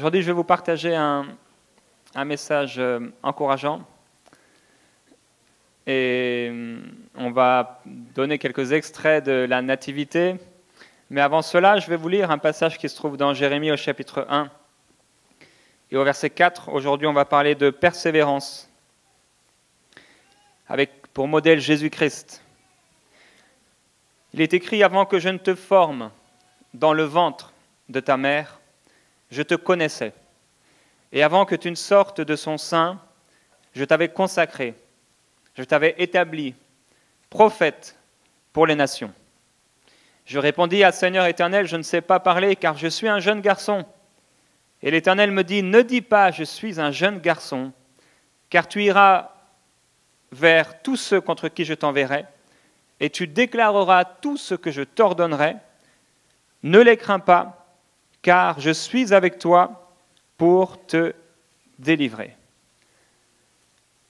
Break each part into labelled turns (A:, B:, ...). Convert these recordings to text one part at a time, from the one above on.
A: Aujourd'hui, je vais vous partager un message encourageant et on va donner quelques extraits de la Nativité. Mais avant cela, je vais vous lire un passage qui se trouve dans Jérémie au chapitre 1 et au verset 4. Aujourd'hui, on va parler de persévérance avec pour modèle Jésus-Christ. Il est écrit « Avant que je ne te forme dans le ventre de ta mère, je te connaissais. Et avant que tu ne sortes de son sein, je t'avais consacré, je t'avais établi prophète pour les nations. Je répondis à Seigneur éternel, je ne sais pas parler car je suis un jeune garçon. Et l'Éternel me dit, ne dis pas je suis un jeune garçon, car tu iras vers tous ceux contre qui je t'enverrai, et tu déclareras tout ce que je t'ordonnerai. Ne les crains pas, car je suis avec toi pour te délivrer.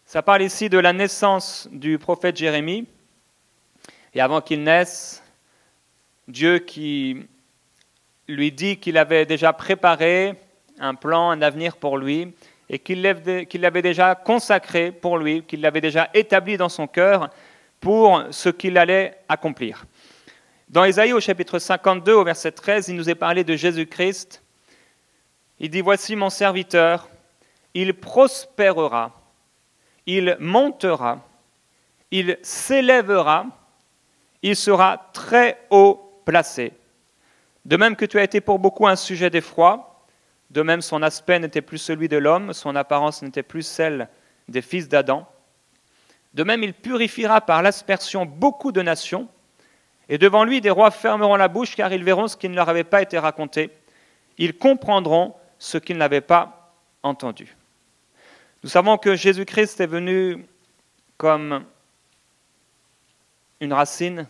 A: Ça parle ici de la naissance du prophète Jérémie. Et avant qu'il naisse, Dieu qui lui dit qu'il avait déjà préparé un plan, un avenir pour lui, et qu'il l'avait déjà consacré pour lui, qu'il l'avait déjà établi dans son cœur pour ce qu'il allait accomplir. Dans Ésaïe au chapitre 52, au verset 13, il nous est parlé de Jésus-Christ. Il dit « Voici mon serviteur, il prospérera, il montera, il s'élèvera, il sera très haut placé. De même que tu as été pour beaucoup un sujet d'effroi, de même son aspect n'était plus celui de l'homme, son apparence n'était plus celle des fils d'Adam. De même il purifiera par l'aspersion beaucoup de nations, et devant lui des rois fermeront la bouche car ils verront ce qui ne leur avait pas été raconté. Ils comprendront ce qu'ils n'avaient pas entendu. » Nous savons que Jésus-Christ est venu comme une racine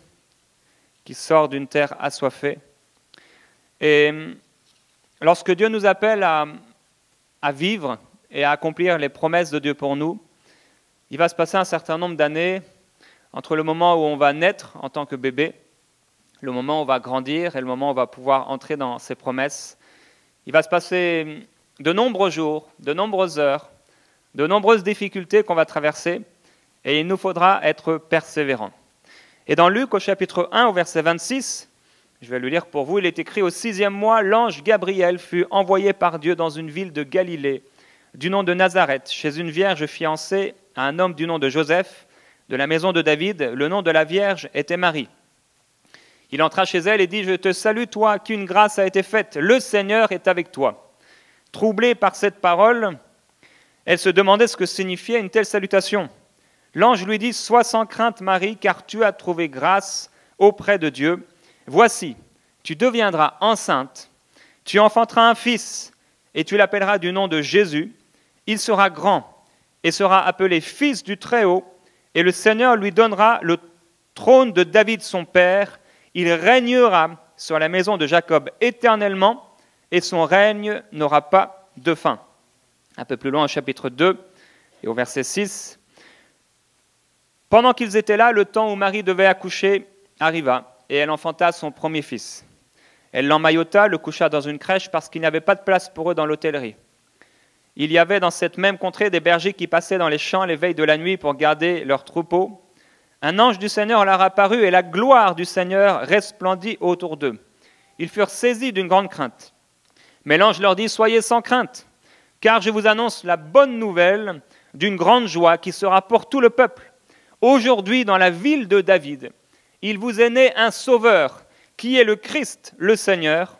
A: qui sort d'une terre assoiffée. Et lorsque Dieu nous appelle à vivre et à accomplir les promesses de Dieu pour nous, il va se passer un certain nombre d'années entre le moment où on va naître en tant que bébé, le moment où on va grandir et le moment où on va pouvoir entrer dans ses promesses. Il va se passer de nombreux jours, de nombreuses heures, de nombreuses difficultés qu'on va traverser et il nous faudra être persévérants. Et dans Luc au chapitre 1 au verset 26, je vais le lire pour vous, il est écrit « Au 6e mois, l'ange Gabriel fut envoyé par Dieu dans une ville de Galilée, du nom de Nazareth, chez une vierge fiancée à un homme du nom de Joseph, de la maison de David. Le nom de la vierge était Marie. Il entra chez elle et dit « Je te salue, toi, à qui une grâce a été faite. Le Seigneur est avec toi. » Troublée par cette parole, elle se demandait ce que signifiait une telle salutation. L'ange lui dit « Sois sans crainte, Marie, car tu as trouvé grâce auprès de Dieu. Voici, tu deviendras enceinte, tu enfanteras un fils, et tu l'appelleras du nom de Jésus. Il sera grand et sera appelé Fils du Très-Haut, et le Seigneur lui donnera le trône de David son père. Il régnera sur la maison de Jacob éternellement, et son règne n'aura pas de fin. » Un peu plus loin, au chapitre 2, et au verset 6. « Pendant qu'ils étaient là, le temps où Marie devait accoucher arriva, et elle enfanta son premier fils. Elle l'emmaillota, le coucha dans une crèche, parce qu'il n'y avait pas de place pour eux dans l'hôtellerie. Il y avait dans cette même contrée des bergers qui passaient dans les champs les veilles de la nuit pour garder leurs troupeaux. Un ange du Seigneur leur apparut, et la gloire du Seigneur resplendit autour d'eux. Ils furent saisis d'une grande crainte. Mais l'ange leur dit « Soyez sans crainte, car je vous annonce la bonne nouvelle d'une grande joie qui sera pour tout le peuple. Aujourd'hui, dans la ville de David, il vous est né un sauveur, qui est le Christ, le Seigneur.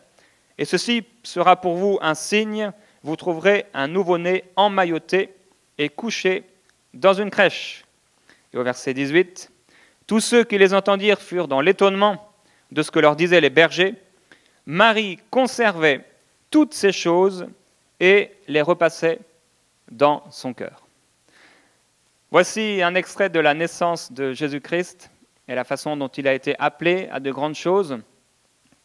A: Et ceci sera pour vous un signe, vous trouverez un nouveau-né emmailloté et couché dans une crèche. » Et au verset 18, « Tous ceux qui les entendirent furent dans l'étonnement de ce que leur disaient les bergers. Marie conservait toutes ces choses et les repassait dans son cœur. » Voici un extrait de la naissance de Jésus-Christ et la façon dont il a été appelé à de grandes choses,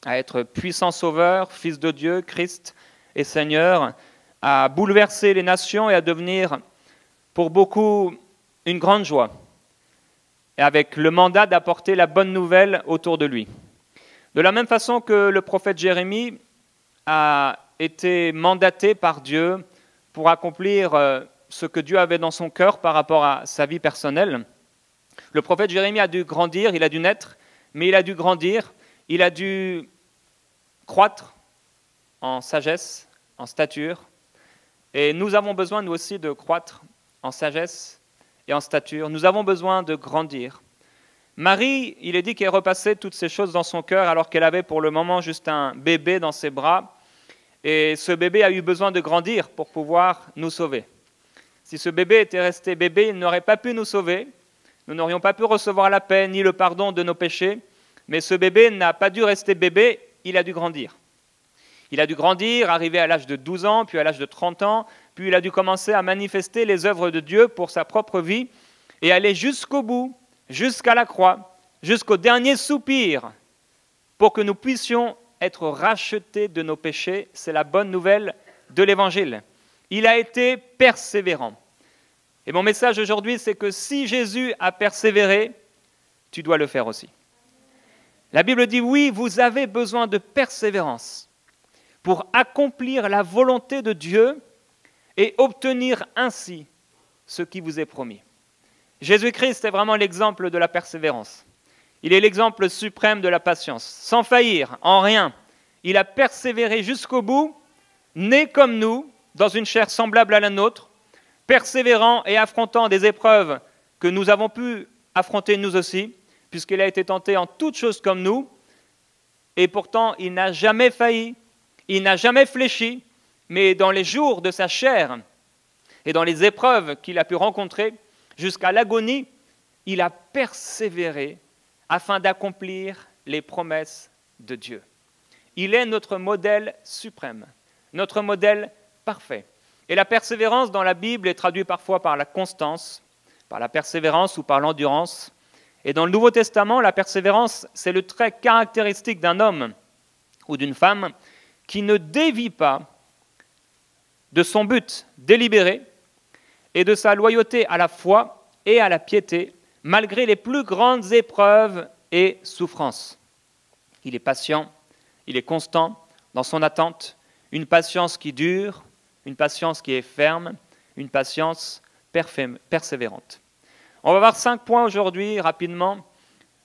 A: à être puissant sauveur, fils de Dieu, Christ et Seigneur, à bouleverser les nations et à devenir pour beaucoup une grande joie, et avec le mandat d'apporter la bonne nouvelle autour de lui. De la même façon que le prophète Jérémie a été mandaté par Dieu pour accomplir ce que Dieu avait dans son cœur par rapport à sa vie personnelle. Le prophète Jérémie a dû grandir, il a dû naître, mais il a dû grandir, il a dû croître en sagesse, en stature. Et nous avons besoin, nous aussi, de croître en sagesse et en stature. Nous avons besoin de grandir. Marie, il est dit qu'elle repassait toutes ces choses dans son cœur alors qu'elle avait pour le moment juste un bébé dans ses bras. Et ce bébé a eu besoin de grandir pour pouvoir nous sauver. Si ce bébé était resté bébé, il n'aurait pas pu nous sauver. Nous n'aurions pas pu recevoir la paix ni le pardon de nos péchés. Mais ce bébé n'a pas dû rester bébé, il a dû grandir. Il a dû grandir, arriver à l'âge de 12 ans, puis à l'âge de 30 ans, puis il a dû commencer à manifester les œuvres de Dieu pour sa propre vie et aller jusqu'au bout, jusqu'à la croix, jusqu'au dernier soupir, pour que nous puissions être rachetés de nos péchés. C'est la bonne nouvelle de l'Évangile. Il a été persévérant. Et mon message aujourd'hui, c'est que si Jésus a persévéré, tu dois le faire aussi. La Bible dit, oui, vous avez besoin de persévérance pour accomplir la volonté de Dieu et obtenir ainsi ce qui vous est promis. Jésus-Christ est vraiment l'exemple de la persévérance. Il est l'exemple suprême de la patience. Sans faillir, en rien, il a persévéré jusqu'au bout, né comme nous, dans une chair semblable à la nôtre, persévérant et affrontant des épreuves que nous avons pu affronter nous aussi, puisqu'il a été tenté en toutes choses comme nous, et pourtant il n'a jamais failli, il n'a jamais fléchi, mais dans les jours de sa chair et dans les épreuves qu'il a pu rencontrer, jusqu'à l'agonie, il a persévéré afin d'accomplir les promesses de Dieu. Il est notre modèle suprême, notre modèle parfait. Et la persévérance dans la Bible est traduite parfois par la constance, par la persévérance ou par l'endurance. Et dans le Nouveau Testament, la persévérance, c'est le trait caractéristique d'un homme ou d'une femme qui ne dévie pas de son but délibéré et de sa loyauté à la foi et à la piété, malgré les plus grandes épreuves et souffrances. Il est patient, il est constant dans son attente, une patience qui dure, une patience qui est ferme, une patience persévérante. On va voir 5 points aujourd'hui, rapidement,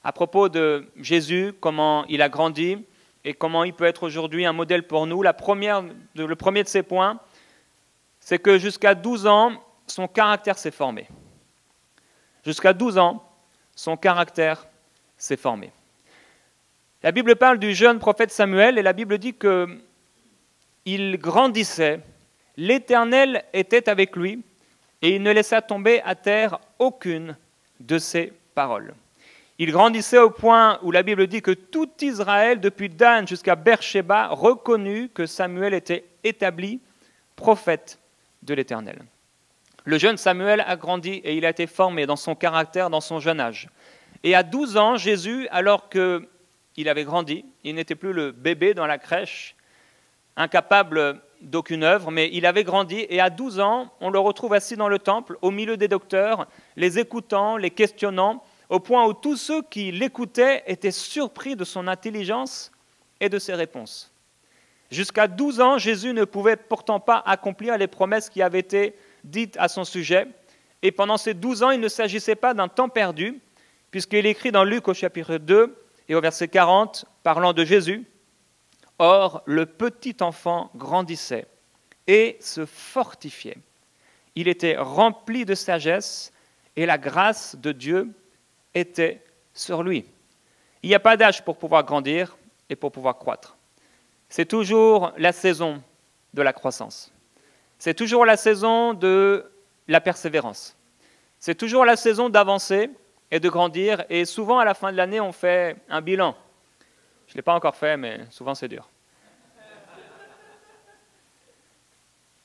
A: à propos de Jésus, comment il a grandi et comment il peut être aujourd'hui un modèle pour nous. Le premier de ces points, c'est que jusqu'à 12 ans, son caractère s'est formé. Jusqu'à 12 ans, son caractère s'est formé. La Bible parle du jeune prophète Samuel et la Bible dit qu'il grandissait, l'Éternel était avec lui et il ne laissa tomber à terre aucune de ses paroles. Il grandissait au point où la Bible dit que tout Israël, depuis Dan jusqu'à Beersheba, reconnut que Samuel était établi prophète de l'Éternel. Le jeune Samuel a grandi et il a été formé dans son caractère, dans son jeune âge. Et à 12 ans, Jésus, alors qu'il avait grandi, il n'était plus le bébé dans la crèche, incapable d'aucune œuvre, mais il avait grandi et à 12 ans, on le retrouve assis dans le temple, au milieu des docteurs, les écoutant, les questionnant, au point où tous ceux qui l'écoutaient étaient surpris de son intelligence et de ses réponses. Jusqu'à 12 ans, Jésus ne pouvait pourtant pas accomplir les promesses qui avaient été dites à son sujet, et pendant ces 12 ans, il ne s'agissait pas d'un temps perdu, puisqu'il écrit dans Luc au chapitre 2 et au verset 40, parlant de Jésus, « Or, le petit enfant grandissait et se fortifiait. Il était rempli de sagesse et la grâce de Dieu était sur lui. » Il n'y a pas d'âge pour pouvoir grandir et pour pouvoir croître. C'est toujours la saison de la croissance. C'est toujours la saison de la persévérance. C'est toujours la saison d'avancer et de grandir. Et souvent, à la fin de l'année, on fait un bilan. Je ne l'ai pas encore fait, mais souvent c'est dur.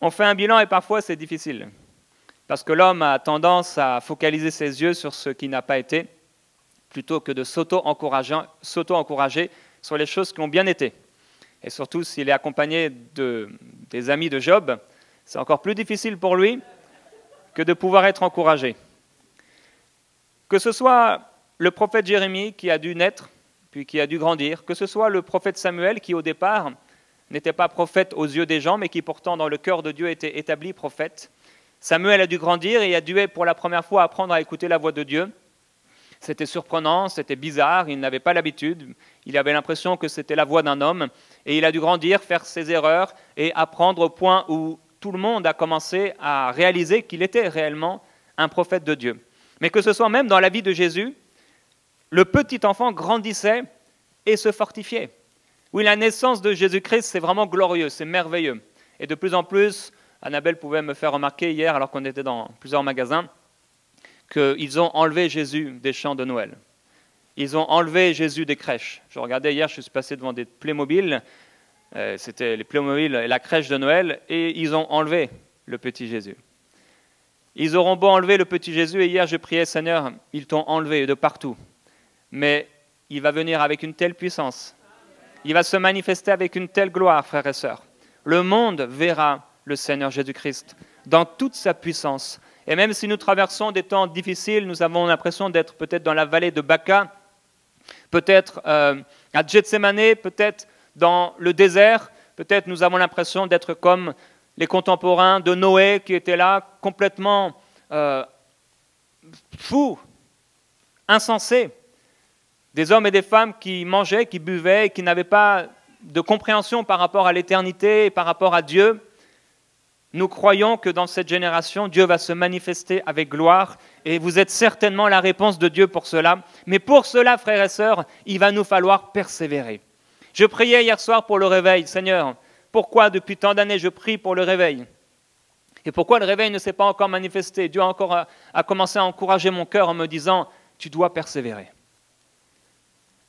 A: On fait un bilan et parfois c'est difficile. Parce que l'homme a tendance à focaliser ses yeux sur ce qui n'a pas été, plutôt que de s'auto-encourager sur les choses qui ont bien été. Et surtout, s'il est accompagné des amis de Job, c'est encore plus difficile pour lui que de pouvoir être encouragé. Que ce soit le prophète Jérémie qui a dû naître, puis qui a dû grandir, que ce soit le prophète Samuel qui, au départ, n'était pas prophète aux yeux des gens, mais qui pourtant dans le cœur de Dieu était établi prophète. Samuel a dû grandir et a dû pour la première fois apprendre à écouter la voix de Dieu. C'était surprenant, c'était bizarre, il n'avait pas l'habitude, il avait l'impression que c'était la voix d'un homme, et il a dû grandir, faire ses erreurs et apprendre au point où tout le monde a commencé à réaliser qu'il était réellement un prophète de Dieu. Mais que ce soit même dans la vie de Jésus, le petit enfant grandissait et se fortifiait. Oui, la naissance de Jésus-Christ, c'est vraiment glorieux, c'est merveilleux. Et de plus en plus, Annabelle pouvait me faire remarquer hier, alors qu'on était dans plusieurs magasins, qu'ils ont enlevé Jésus des champs de Noël. Ils ont enlevé Jésus des crèches. Je regardais hier, je suis passé devant des Playmobil, c'était les Playmobil et la crèche de Noël, et ils ont enlevé le petit Jésus. Ils auront beau enlever le petit Jésus, et hier je priais, Seigneur, ils t'ont enlevé de partout. Mais il va venir avec une telle puissance. Il va se manifester avec une telle gloire, frères et sœurs. Le monde verra le Seigneur Jésus-Christ dans toute sa puissance. Et même si nous traversons des temps difficiles, nous avons l'impression d'être peut-être dans la vallée de Baca, peut-être à Gethsémané, peut-être dans le désert, peut-être nous avons l'impression d'être comme les contemporains de Noé qui étaient là, complètement fous, insensés. Des hommes et des femmes qui mangeaient, qui buvaient, et qui n'avaient pas de compréhension par rapport à l'éternité et par rapport à Dieu. Nous croyons que dans cette génération, Dieu va se manifester avec gloire et vous êtes certainement la réponse de Dieu pour cela. Mais pour cela, frères et sœurs, il va nous falloir persévérer. Je priais hier soir pour le réveil. Seigneur, pourquoi depuis tant d'années je prie pour le réveil? Et pourquoi le réveil ne s'est pas encore manifesté? Dieu a commencé à encourager mon cœur en me disant, tu dois persévérer.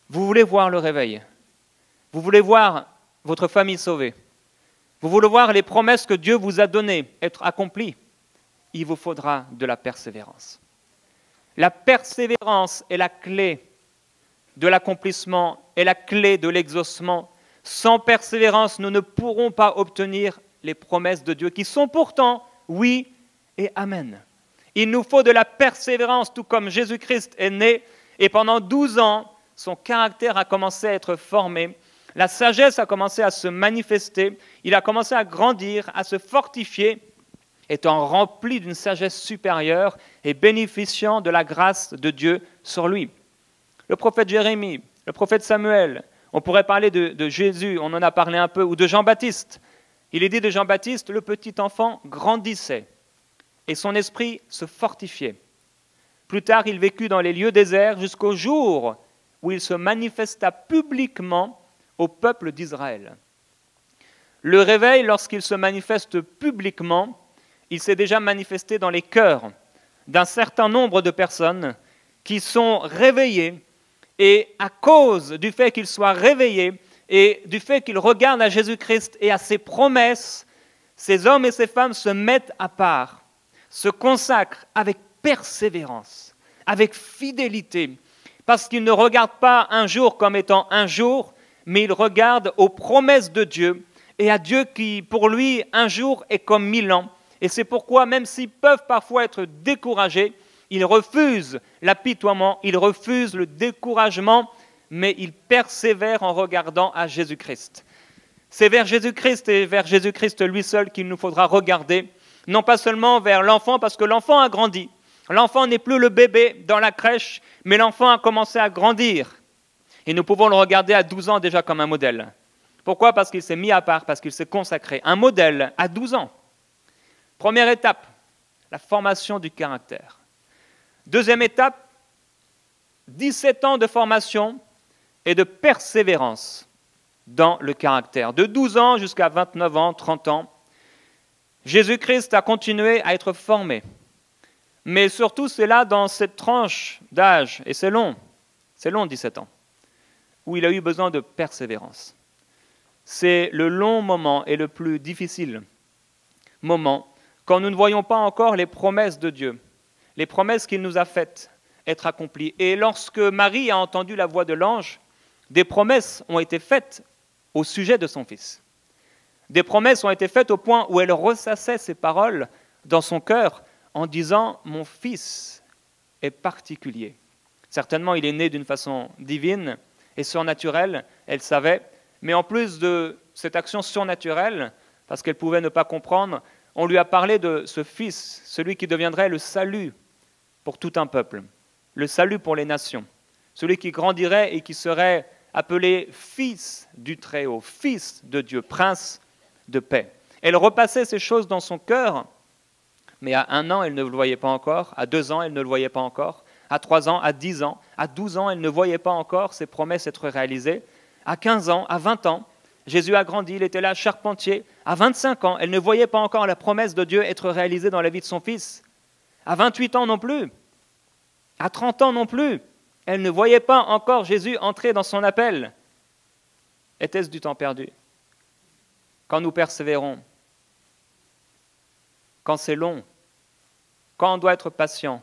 A: Vous voulez voir le réveil? Vous voulez voir votre famille sauvée? Vous voulez voir les promesses que Dieu vous a données être accomplies? Il vous faudra de la persévérance. La persévérance est la clé de l'accomplissement, est la clé de l'exaucement. Sans persévérance, nous ne pourrons pas obtenir les promesses de Dieu qui sont pourtant oui et amen. Il nous faut de la persévérance, tout comme Jésus-Christ est né et pendant 12 ans, son caractère a commencé à être formé. La sagesse a commencé à se manifester, il a commencé à grandir, à se fortifier, étant rempli d'une sagesse supérieure et bénéficiant de la grâce de Dieu sur lui. Le prophète Jérémie, le prophète Samuel, on pourrait parler de Jésus, on en a parlé un peu, ou de Jean-Baptiste. Il est dit de Jean-Baptiste, le petit enfant grandissait et son esprit se fortifiait. Plus tard, il vécut dans les lieux déserts jusqu'au jour où il se manifesta publiquement au peuple d'Israël. Le réveil, lorsqu'il se manifeste publiquement, il s'est déjà manifesté dans les cœurs d'un certain nombre de personnes qui sont réveillées, et à cause du fait qu'ils soient réveillés et du fait qu'ils regardent à Jésus-Christ et à ses promesses, ces hommes et ces femmes se mettent à part, se consacrent avec persévérance, avec fidélité, parce qu'ils ne regardent pas un jour comme étant un jour, mais ils regardent aux promesses de Dieu et à Dieu qui, pour lui, un jour est comme 1000 ans. Et c'est pourquoi, même s'ils peuvent parfois être découragés, ils refusent l'apitoiement, ils refusent le découragement, mais ils persévèrent en regardant à Jésus-Christ. C'est vers Jésus-Christ et vers Jésus-Christ lui seul qu'il nous faudra regarder, non pas seulement vers l'enfant, parce que l'enfant a grandi. L'enfant n'est plus le bébé dans la crèche, mais l'enfant a commencé à grandir. Et nous pouvons le regarder à 12 ans déjà comme un modèle. Pourquoi? Parce qu'il s'est mis à part, parce qu'il s'est consacré. Un modèle à 12 ans. Première étape, la formation du caractère. Deuxième étape, 17 ans de formation et de persévérance dans le caractère. De 12 ans jusqu'à 29 ans, 30 ans, Jésus-Christ a continué à être formé. Mais surtout, c'est là, dans cette tranche d'âge, et c'est long 17 ans, où il a eu besoin de persévérance. C'est le long moment et le plus difficile moment quand nous ne voyons pas encore les promesses de Dieu, les promesses qu'il nous a faites être accomplies. Et lorsque Marie a entendu la voix de l'ange, des promesses ont été faites au sujet de son fils. Des promesses ont été faites au point où elle ressassait ces paroles dans son cœur en disant « Mon fils est particulier ». Certainement, il est né d'une façon divine et surnaturelle, elle savait, mais en plus de cette action surnaturelle, parce qu'elle pouvait ne pas comprendre, on lui a parlé de ce Fils, celui qui deviendrait le salut pour tout un peuple, le salut pour les nations, celui qui grandirait et qui serait appelé Fils du Très-Haut, Fils de Dieu, Prince de paix. Elle repassait ces choses dans son cœur, mais à 1 an, elle ne le voyait pas encore, à 2 ans, elle ne le voyait pas encore, à 3 ans, à 10 ans, à 12 ans, elle ne voyait pas encore ces promesses être réalisées, à 15 ans, à 20 ans, Jésus a grandi, il était là, charpentier, à 25 ans, elle ne voyait pas encore la promesse de Dieu être réalisée dans la vie de son fils, à 28 ans non plus, à 30 ans non plus, elle ne voyait pas encore Jésus entrer dans son appel. Était-ce du temps perdu? Quand nous persévérons, quand c'est long, quand on doit être patient,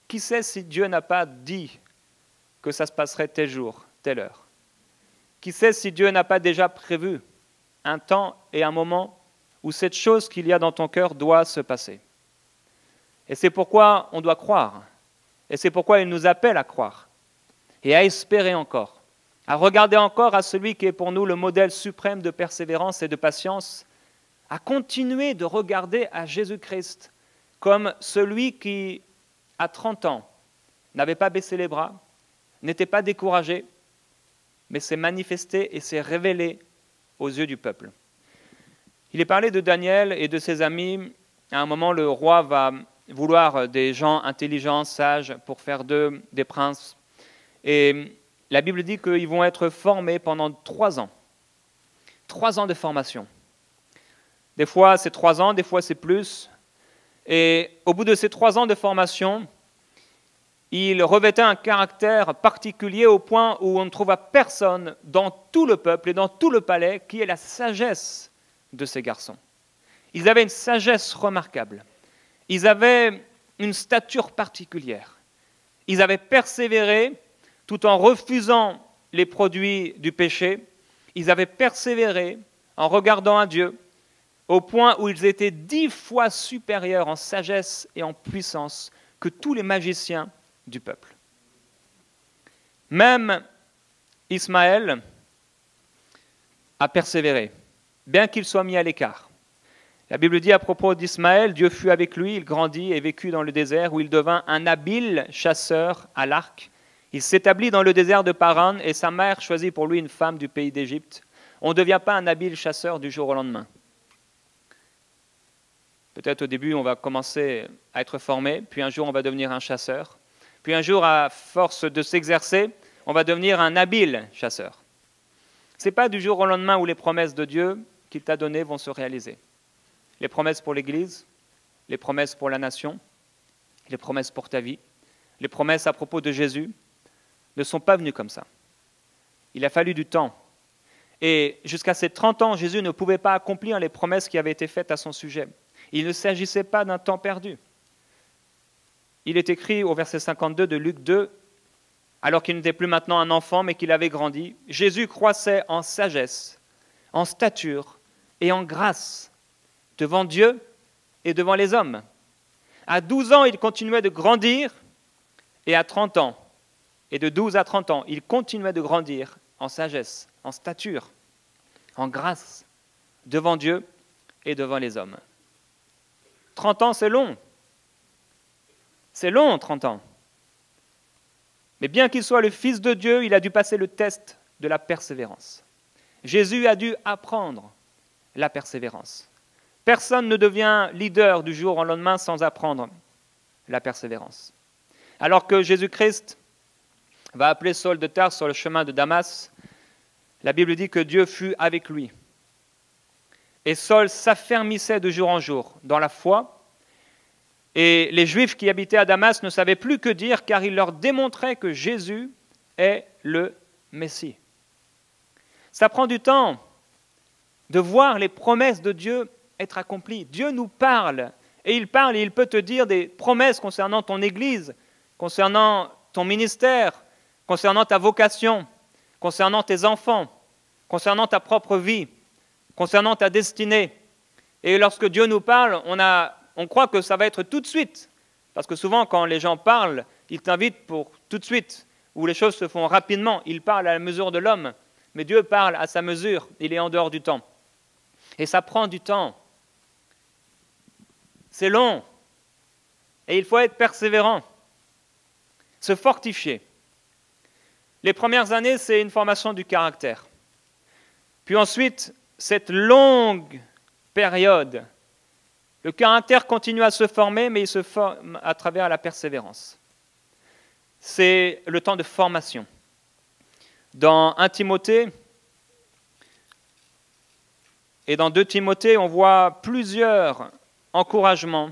A: qui sait si Dieu n'a pas dit que ça se passerait tel jour, telle heure? Qui sait si Dieu n'a pas déjà prévu un temps et un moment où cette chose qu'il y a dans ton cœur doit se passer? Et c'est pourquoi on doit croire. Et c'est pourquoi il nous appelle à croire et à espérer encore, à regarder encore à celui qui est pour nous le modèle suprême de persévérance et de patience, à continuer de regarder à Jésus-Christ comme celui qui, à 30 ans, n'avait pas baissé les bras, n'était pas découragé, mais s'est manifesté et s'est révélé aux yeux du peuple. Il est parlé de Daniel et de ses amis. À un moment, le roi va vouloir des gens intelligents, sages, pour faire d'eux des princes. Et la Bible dit qu'ils vont être formés pendant 3 ans. 3 ans de formation. Des fois, c'est 3 ans, des fois, c'est plus. Et au bout de ces 3 ans de formation, il revêtait un caractère particulier au point où on ne trouva personne dans tout le peuple et dans tout le palais qui ait la sagesse de ces garçons. Ils avaient une sagesse remarquable. Ils avaient une stature particulière. Ils avaient persévéré tout en refusant les produits du péché. Ils avaient persévéré en regardant à Dieu au point où ils étaient 10 fois supérieurs en sagesse et en puissance que tous les magiciens du peuple. Même Ismaël a persévéré, bien qu'il soit mis à l'écart. La Bible dit à propos d'Ismaël, Dieu fut avec lui, il grandit et vécut dans le désert où il devint un habile chasseur à l'arc. Il s'établit dans le désert de Paran et sa mère choisit pour lui une femme du pays d'Égypte. On ne devient pas un habile chasseur du jour au lendemain. Peut-être au début, on va commencer à être formé, puis un jour, on va devenir un chasseur. Puis un jour, à force de s'exercer, on va devenir un habile chasseur. Ce n'est pas du jour au lendemain où les promesses de Dieu qu'il t'a données vont se réaliser. Les promesses pour l'Église, les promesses pour la nation, les promesses pour ta vie, les promesses à propos de Jésus ne sont pas venues comme ça. Il a fallu du temps. Et jusqu'à ses 30 ans, Jésus ne pouvait pas accomplir les promesses qui avaient été faites à son sujet. Il ne s'agissait pas d'un temps perdu. Il est écrit au verset 52 de Luc 2, alors qu'il n'était plus maintenant un enfant, mais qu'il avait grandi, Jésus croissait en sagesse, en stature et en grâce devant Dieu et devant les hommes. À 12 ans, il continuait de grandir, et à 30 ans, et de 12 à 30 ans, il continuait de grandir en sagesse, en stature, en grâce, devant Dieu et devant les hommes. 30 ans, c'est long. C'est long, 30 ans. Mais bien qu'il soit le Fils de Dieu, il a dû passer le test de la persévérance. Jésus a dû apprendre la persévérance. Personne ne devient leader du jour au lendemain sans apprendre la persévérance. Alors que Jésus-Christ va appeler Saul de Tarse sur le chemin de Damas, la Bible dit que Dieu fut avec lui. Et Saul s'affermissait de jour en jour dans la foi. Et les Juifs qui habitaient à Damas ne savaient plus que dire car il leur démontrait que Jésus est le Messie. Ça prend du temps de voir les promesses de Dieu être accomplies. Dieu nous parle et il peut te dire des promesses concernant ton Église, concernant ton ministère, concernant ta vocation, concernant tes enfants, concernant ta propre vie, concernant ta destinée. Et lorsque Dieu nous parle, on croit que ça va être tout de suite. Parce que souvent, quand les gens parlent, ils t'invitent pour tout de suite, où les choses se font rapidement. Ils parlent à la mesure de l'homme. Mais Dieu parle à sa mesure, il est en dehors du temps. Et ça prend du temps. C'est long. Et il faut être persévérant, se fortifier. Les premières années, c'est une formation du caractère. Puis ensuite, cette longue période, le caractère continue à se former, mais il se forme à travers la persévérance. C'est le temps de formation. Dans 1 Timothée et dans 2 Timothée, on voit plusieurs encouragements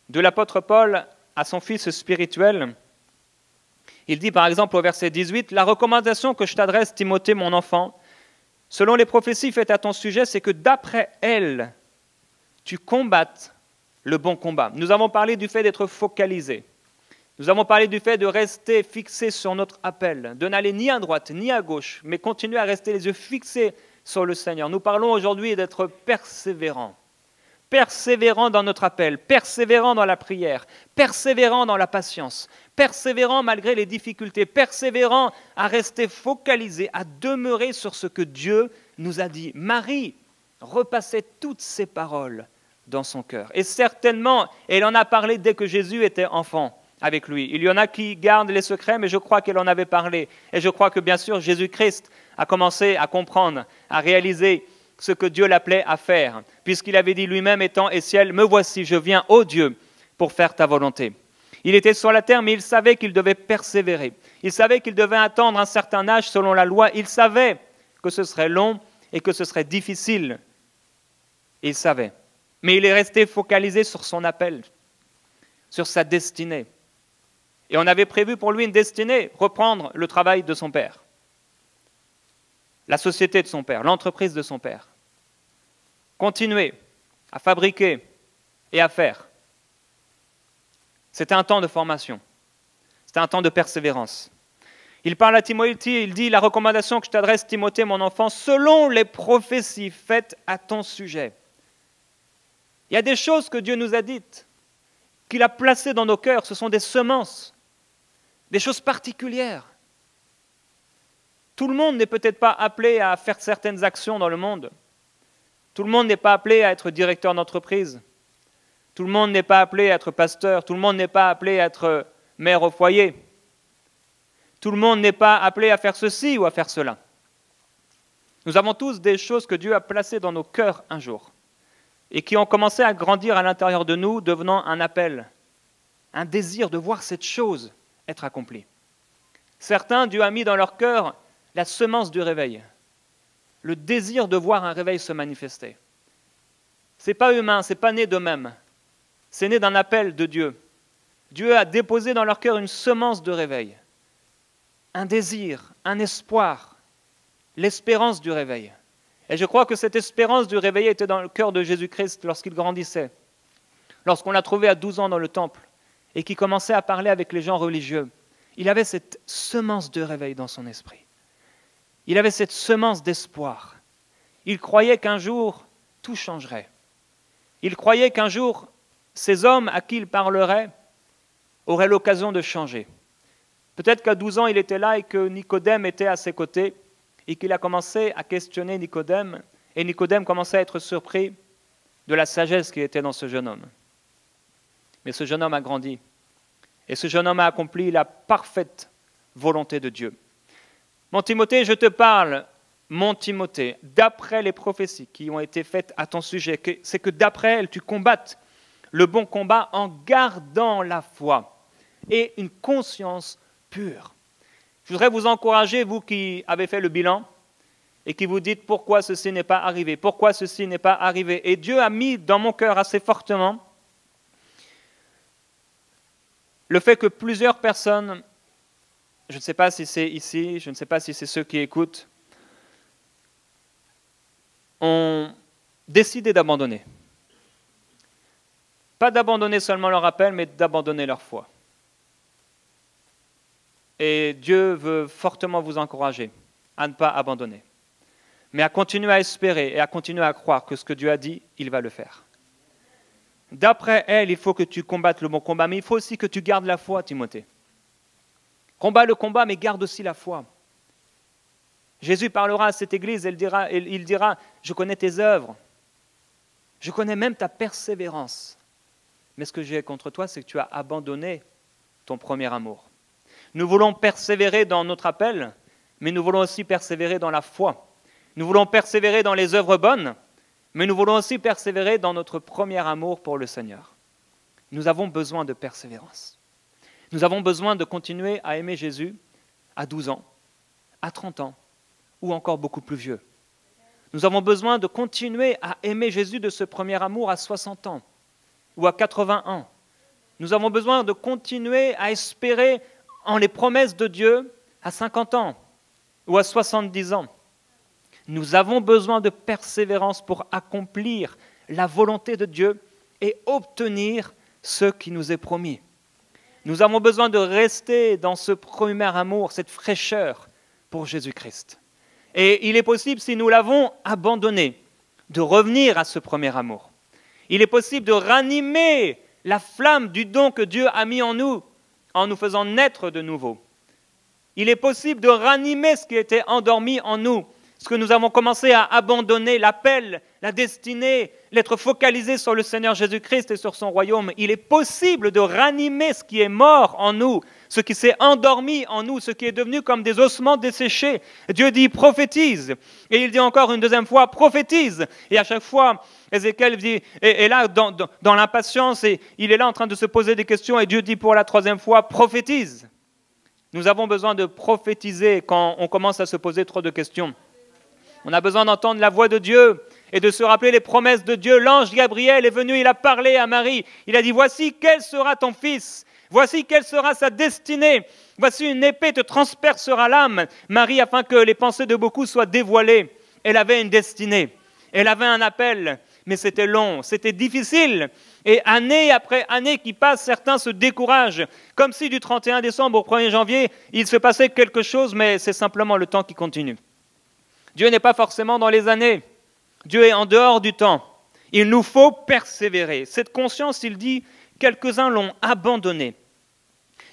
A: de l'apôtre Paul à son fils spirituel. Il dit par exemple au verset 18, « La recommandation que je t'adresse, Timothée, mon enfant, selon les prophéties faites à ton sujet, c'est que d'après elles, tu combattes le bon combat. » Nous avons parlé du fait d'être focalisé. Nous avons parlé du fait de rester fixé sur notre appel, de n'aller ni à droite ni à gauche, mais continuer à rester les yeux fixés sur le Seigneur. Nous parlons aujourd'hui d'être persévérant. Persévérant dans notre appel, persévérant dans la prière, persévérant dans la patience, persévérant malgré les difficultés, persévérant à rester focalisé, à demeurer sur ce que Dieu nous a dit. Marie repassait toutes ces paroles dans son cœur. Et certainement, elle en a parlé dès que Jésus était enfant avec lui. Il y en a qui gardent les secrets, mais je crois qu'elle en avait parlé. Et je crois que bien sûr, Jésus-Christ a commencé à comprendre, à réaliser ce que Dieu l'appelait à faire, puisqu'il avait dit lui-même, étant et ciel, me voici, je viens, ô Dieu, pour faire ta volonté. Il était sur la terre, mais il savait qu'il devait persévérer. Il savait qu'il devait attendre un certain âge selon la loi. Il savait que ce serait long et que ce serait difficile. Il savait. Mais il est resté focalisé sur son appel, sur sa destinée. Et on avait prévu pour lui une destinée, reprendre le travail de son père, la société de son père, l'entreprise de son père. Continuer à fabriquer et à faire. C'était un temps de formation, c'était un temps de persévérance. Il parle à Timothée, il dit, la recommandation que je t'adresse, Timothée, mon enfant, selon les prophéties faites à ton sujet. Il y a des choses que Dieu nous a dites, qu'il a placées dans nos cœurs, ce sont des semences, des choses particulières. Tout le monde n'est peut-être pas appelé à faire certaines actions dans le monde. Tout le monde n'est pas appelé à être directeur d'entreprise. Tout le monde n'est pas appelé à être pasteur. Tout le monde n'est pas appelé à être mère au foyer. Tout le monde n'est pas appelé à faire ceci ou à faire cela. Nous avons tous des choses que Dieu a placées dans nos cœurs un jour et qui ont commencé à grandir à l'intérieur de nous, devenant un appel, un désir de voir cette chose être accomplie. Certains, Dieu a mis dans leur cœur la semence du réveil, le désir de voir un réveil se manifester. Ce n'est pas humain, ce n'est pas né d'eux-mêmes, c'est né d'un appel de Dieu. Dieu a déposé dans leur cœur une semence de réveil, un désir, un espoir, l'espérance du réveil. Et je crois que cette espérance du réveil était dans le cœur de Jésus-Christ lorsqu'il grandissait, lorsqu'on l'a trouvé à 12 ans dans le temple et qu'il commençait à parler avec les gens religieux. Il avait cette semence de réveil dans son esprit. Il avait cette semence d'espoir. Il croyait qu'un jour, tout changerait. Il croyait qu'un jour, ces hommes à qui il parlerait auraient l'occasion de changer. Peut-être qu'à 12 ans, il était là et que Nicodème était à ses côtés et qu'il a commencé à questionner Nicodème et Nicodème commençait à être surpris de la sagesse qui était dans ce jeune homme. Mais ce jeune homme a grandi et ce jeune homme a accompli la parfaite volonté de Dieu. Mon Timothée, je te parle, mon Timothée, d'après les prophéties qui ont été faites à ton sujet, c'est que d'après elles, tu combattes le bon combat en gardant la foi et une conscience pure. Je voudrais vous encourager, vous qui avez fait le bilan et qui vous dites pourquoi ceci n'est pas arrivé, pourquoi ceci n'est pas arrivé. Et Dieu a mis dans mon cœur assez fortement le fait que plusieurs personnes, je ne sais pas si c'est ici, je ne sais pas si c'est ceux qui écoutent, ont décidé d'abandonner. Pas d'abandonner seulement leur appel, mais d'abandonner leur foi. Et Dieu veut fortement vous encourager à ne pas abandonner, mais à continuer à espérer et à continuer à croire que ce que Dieu a dit, il va le faire. D'après elle, il faut que tu combattes le bon combat, mais il faut aussi que tu gardes la foi, Timothée. Combat le combat, mais garde aussi la foi. Jésus parlera à cette église et il dira, je connais tes œuvres, je connais même ta persévérance. Mais ce que j'ai contre toi, c'est que tu as abandonné ton premier amour. Nous voulons persévérer dans notre appel, mais nous voulons aussi persévérer dans la foi. Nous voulons persévérer dans les œuvres bonnes, mais nous voulons aussi persévérer dans notre premier amour pour le Seigneur. Nous avons besoin de persévérance. Nous avons besoin de continuer à aimer Jésus à 12 ans, à 30 ans, ou encore beaucoup plus vieux. Nous avons besoin de continuer à aimer Jésus de ce premier amour à 60 ans, ou à 80 ans. Nous avons besoin de continuer à espérer en les promesses de Dieu à 50 ans, ou à 70 ans. Nous avons besoin de persévérance pour accomplir la volonté de Dieu et obtenir ce qui nous est promis. Nous avons besoin de rester dans ce premier amour, cette fraîcheur pour Jésus-Christ. Et il est possible, si nous l'avons abandonné, de revenir à ce premier amour. Il est possible de ranimer la flamme du don que Dieu a mis en nous faisant naître de nouveau. Il est possible de ranimer ce qui était endormi en nous, ce que nous avons commencé à abandonner, l'appel, la destinée, l'être focalisé sur le Seigneur Jésus-Christ et sur son royaume. Il est possible de ranimer ce qui est mort en nous, ce qui s'est endormi en nous, ce qui est devenu comme des ossements desséchés. Dieu dit prophétise, et il dit encore une deuxième fois prophétise. Et à chaque fois, Ézéchiel dit, et là dans l'impatience, et il est là en train de se poser des questions, et Dieu dit pour la troisième fois prophétise. Nous avons besoin de prophétiser quand on commence à se poser trop de questions. On a besoin d'entendre la voix de Dieu et de se rappeler les promesses de Dieu. L'ange Gabriel est venu, il a parlé à Marie. Il a dit, voici quel sera ton fils, voici quelle sera sa destinée. Voici une épée te transpercera l'âme. Marie, afin que les pensées de beaucoup soient dévoilées. Elle avait une destinée, elle avait un appel, mais c'était long, c'était difficile. Et année après année qui passe, certains se découragent. Comme si du 31 décembre au 1er janvier, il se passait quelque chose, mais c'est simplement le temps qui continue. Dieu n'est pas forcément dans les années. Dieu est en dehors du temps. Il nous faut persévérer. Cette conscience, il dit, quelques-uns l'ont abandonnée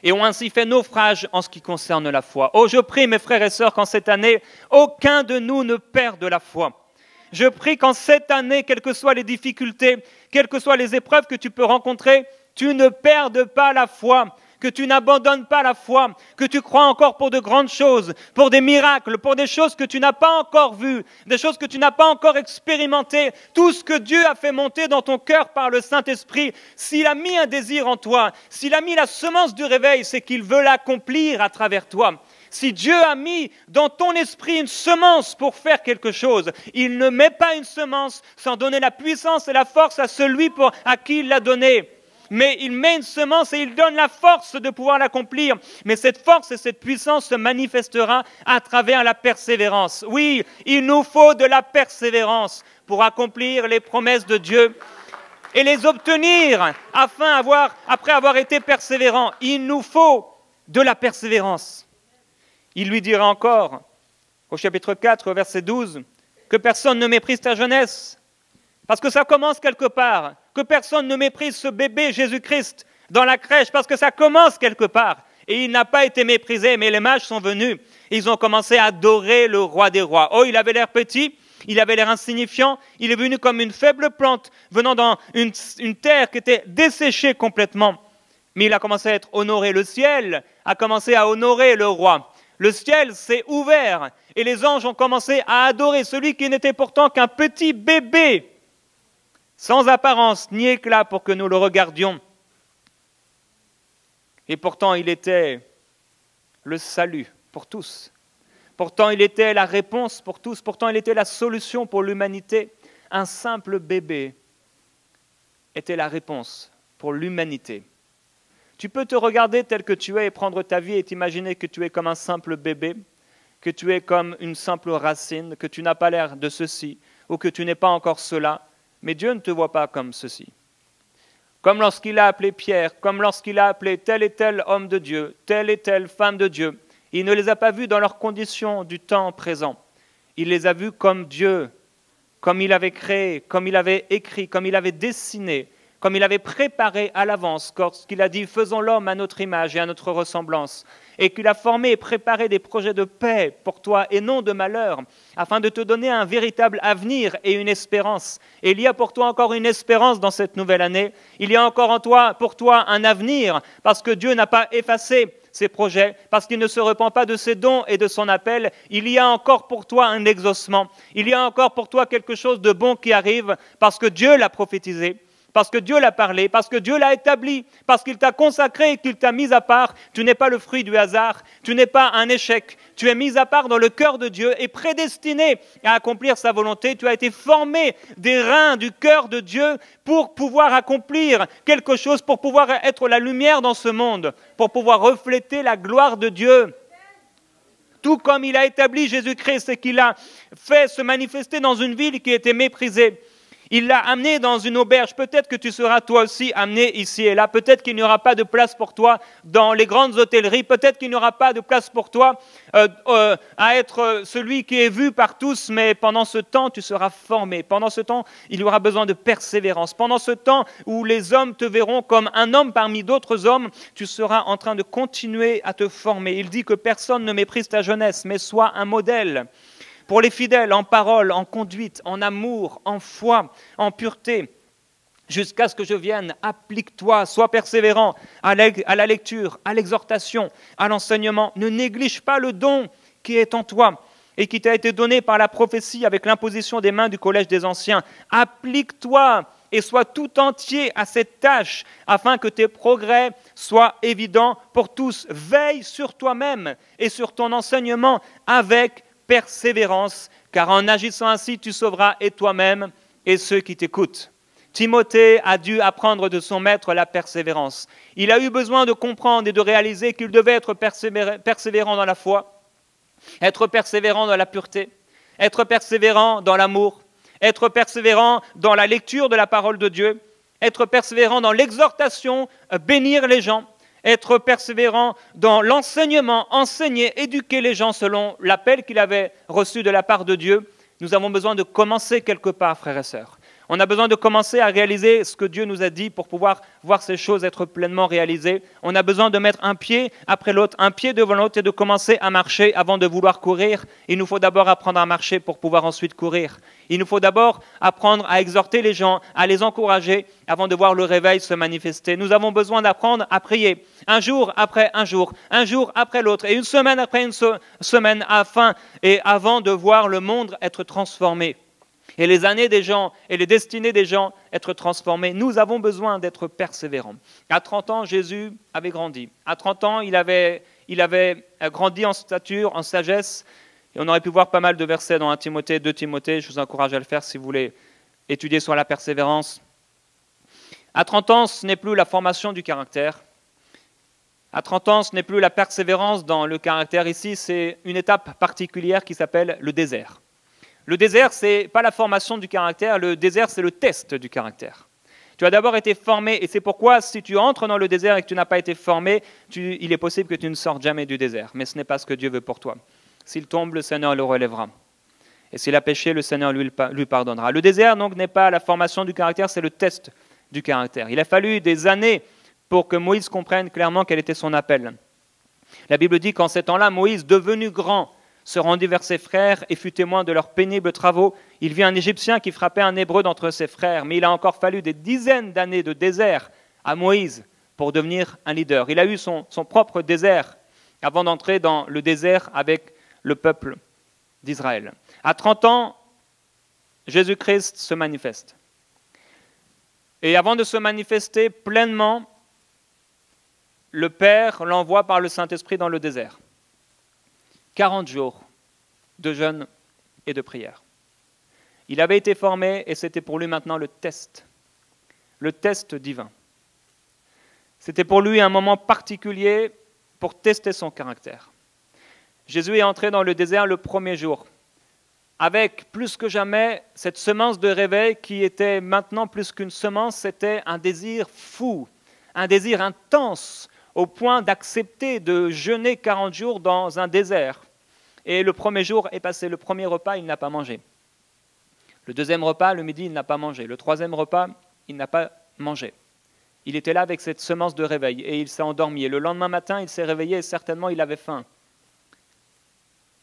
A: et ont ainsi fait naufrage en ce qui concerne la foi. Oh, je prie, mes frères et sœurs, qu'en cette année, aucun de nous ne perde la foi. Je prie qu'en cette année, quelles que soient les difficultés, quelles que soient les épreuves que tu peux rencontrer, tu ne perdes pas la foi, que tu n'abandonnes pas la foi, que tu crois encore pour de grandes choses, pour des miracles, pour des choses que tu n'as pas encore vues, des choses que tu n'as pas encore expérimentées. Tout ce que Dieu a fait monter dans ton cœur par le Saint-Esprit, s'il a mis un désir en toi, s'il a mis la semence du réveil, c'est qu'il veut l'accomplir à travers toi. Si Dieu a mis dans ton esprit une semence pour faire quelque chose, il ne met pas une semence sans donner la puissance et la force à celui à qui il l'a donnée. Mais il met une semence et il donne la force de pouvoir l'accomplir. Mais cette force et cette puissance se manifestera à travers la persévérance. Oui, il nous faut de la persévérance pour accomplir les promesses de Dieu et les obtenir après avoir été persévérant. Il nous faut de la persévérance. Il lui dira encore, au chapitre 4, au verset 12, que personne ne méprise ta jeunesse, parce que ça commence quelque part. Que personne ne méprise ce bébé Jésus-Christ dans la crèche, parce que ça commence quelque part. Et il n'a pas été méprisé, mais les mages sont venus. Ils ont commencé à adorer le roi des rois. Oh, il avait l'air petit, il avait l'air insignifiant, il est venu comme une faible plante, venant dans une terre qui était desséchée complètement. Mais il a commencé à être honoré. Le ciel a commencé à honorer le roi. Le ciel s'est ouvert et les anges ont commencé à adorer celui qui n'était pourtant qu'un petit bébé, sans apparence ni éclat pour que nous le regardions. Et pourtant, il était le salut pour tous. Pourtant, il était la réponse pour tous. Pourtant, il était la solution pour l'humanité. Un simple bébé était la réponse pour l'humanité. Tu peux te regarder tel que tu es et prendre ta vie et t'imaginer que tu es comme un simple bébé, que tu es comme une simple racine, que tu n'as pas l'air de ceci ou que tu n'es pas encore cela. Mais Dieu ne te voit pas comme ceci. Comme lorsqu'il a appelé Pierre, comme lorsqu'il a appelé tel et tel homme de Dieu, telle et telle femme de Dieu, il ne les a pas vus dans leurs conditions du temps présent. Il les a vus comme Dieu, comme il avait créé, comme il avait écrit, comme il avait dessiné, comme il avait préparé à l'avance, lorsqu'il a dit « faisons l'homme à notre image et à notre ressemblance », et qu'il a formé et préparé des projets de paix pour toi et non de malheur, afin de te donner un véritable avenir et une espérance. Et il y a pour toi encore une espérance dans cette nouvelle année. Il y a encore pour toi un avenir, parce que Dieu n'a pas effacé ses projets, parce qu'il ne se repent pas de ses dons et de son appel. Il y a encore pour toi un exaucement. Il y a encore pour toi quelque chose de bon qui arrive, parce que Dieu l'a prophétisé, parce que Dieu l'a parlé, parce que Dieu l'a établi, parce qu'il t'a consacré et qu'il t'a mis à part. Tu n'es pas le fruit du hasard, tu n'es pas un échec. Tu es mis à part dans le cœur de Dieu et prédestiné à accomplir sa volonté. Tu as été formé des reins du cœur de Dieu pour pouvoir accomplir quelque chose, pour pouvoir être la lumière dans ce monde, pour pouvoir refléter la gloire de Dieu. Tout comme il a établi Jésus-Christ et qu'il a fait se manifester dans une ville qui était méprisée. Il l'a amené dans une auberge. Peut-être que tu seras toi aussi amené ici et là. Peut-être qu'il n'y aura pas de place pour toi dans les grandes hôtelleries. Peut-être qu'il n'y aura pas de place pour toi à être celui qui est vu par tous. Mais pendant ce temps, tu seras formé. Pendant ce temps, il y aura besoin de persévérance. Pendant ce temps où les hommes te verront comme un homme parmi d'autres hommes, tu seras en train de continuer à te former. Il dit que personne ne méprise ta jeunesse, mais sois un modèle. Pour les fidèles, en parole, en conduite, en amour, en foi, en pureté, jusqu'à ce que je vienne, applique-toi, sois persévérant à la lecture, à l'exhortation, à l'enseignement. Ne néglige pas le don qui est en toi et qui t'a été donné par la prophétie avec l'imposition des mains du collège des anciens. Applique-toi et sois tout entier à cette tâche afin que tes progrès soient évidents pour tous. Veille sur toi-même et sur ton enseignement avec persévérance, car en agissant ainsi, tu sauveras et toi-même et ceux qui t'écoutent. Timothée a dû apprendre de son maître la persévérance. Il a eu besoin de comprendre et de réaliser qu'il devait être persévérant dans la foi, être persévérant dans la pureté, être persévérant dans l'amour, être persévérant dans la lecture de la parole de Dieu, être persévérant dans l'exhortation, bénir les gens, être persévérant dans l'enseignement, enseigner, éduquer les gens selon l'appel qu'il avait reçu de la part de Dieu. Nous avons besoin de commencer quelque part, frères et sœurs. On a besoin de commencer à réaliser ce que Dieu nous a dit pour pouvoir voir ces choses être pleinement réalisées. On a besoin de mettre un pied après l'autre, un pied devant l'autre et de commencer à marcher avant de vouloir courir. Il nous faut d'abord apprendre à marcher pour pouvoir ensuite courir. Il nous faut d'abord apprendre à exhorter les gens, à les encourager avant de voir le réveil se manifester. Nous avons besoin d'apprendre à prier un jour après un jour après l'autre et une semaine après une semaine avant de voir le monde être transformé. Et les années des gens et les destinées des gens être transformées. Nous avons besoin d'être persévérants. À 30 ans, Jésus avait grandi. À 30 ans, il avait grandi en stature, en sagesse. Et on aurait pu voir pas mal de versets dans 1 Timothée, 2 Timothée. Je vous encourage à le faire si vous voulez étudier sur la persévérance. À 30 ans, ce n'est plus la formation du caractère. À 30 ans, ce n'est plus la persévérance dans le caractère. Ici, c'est une étape particulière qui s'appelle le désert. Le désert, ce n'est pas la formation du caractère, le désert, c'est le test du caractère. Tu as d'abord été formé, et c'est pourquoi si tu entres dans le désert et que tu n'as pas été formé, il est possible que tu ne sortes jamais du désert, mais ce n'est pas ce que Dieu veut pour toi. S'il tombe, le Seigneur le relèvera. Et s'il a péché, le Seigneur lui pardonnera. Le désert, donc, n'est pas la formation du caractère, c'est le test du caractère. Il a fallu des années pour que Moïse comprenne clairement quel était son appel. La Bible dit qu'en ces temps-là, Moïse, devenu grand, se rendit vers ses frères et fut témoin de leurs pénibles travaux. Il vit un Égyptien qui frappait un Hébreu d'entre ses frères, mais il a encore fallu des dizaines d'années de désert à Moïse pour devenir un leader. Il a eu son propre désert avant d'entrer dans le désert avec le peuple d'Israël. À 30 ans, Jésus-Christ se manifeste. Et avant de se manifester pleinement, le Père l'envoie par le Saint-Esprit dans le désert. 40 jours de jeûne et de prière. Il avait été formé et c'était pour lui maintenant le test divin. C'était pour lui un moment particulier pour tester son caractère. Jésus est entré dans le désert le premier jour, avec plus que jamais cette semence de réveil qui était maintenant plus qu'une semence, c'était un désir fou, un désir intense, au point d'accepter de jeûner 40 jours dans un désert. Et le premier jour est passé, le premier repas, il n'a pas mangé. Le deuxième repas, le midi, il n'a pas mangé. Le troisième repas, il n'a pas mangé. Il était là avec cette semence de réveil et il s'est endormi. Et le lendemain matin, il s'est réveillé et certainement il avait faim.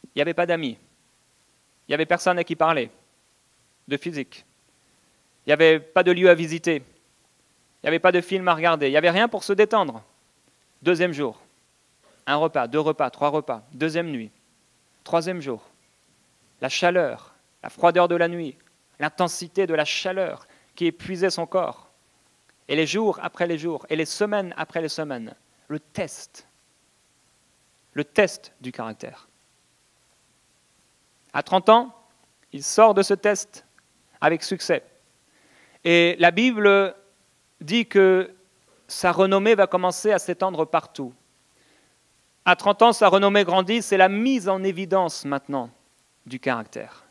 A: Il n'y avait pas d'amis. Il n'y avait personne à qui parler, de physique. Il n'y avait pas de lieu à visiter. Il n'y avait pas de film à regarder. Il n'y avait rien pour se détendre. Deuxième jour, un repas, 2 repas, 3 repas. Deuxième nuit, troisième jour. La chaleur, la froideur de la nuit, l'intensité de la chaleur qui épuisait son corps. Et les jours après les jours, et les semaines après les semaines, le test du caractère. À 30 ans, il sort de ce test avec succès. Et la Bible dit que sa renommée va commencer à s'étendre partout. À 30 ans, sa renommée grandit, c'est la mise en évidence maintenant du caractère.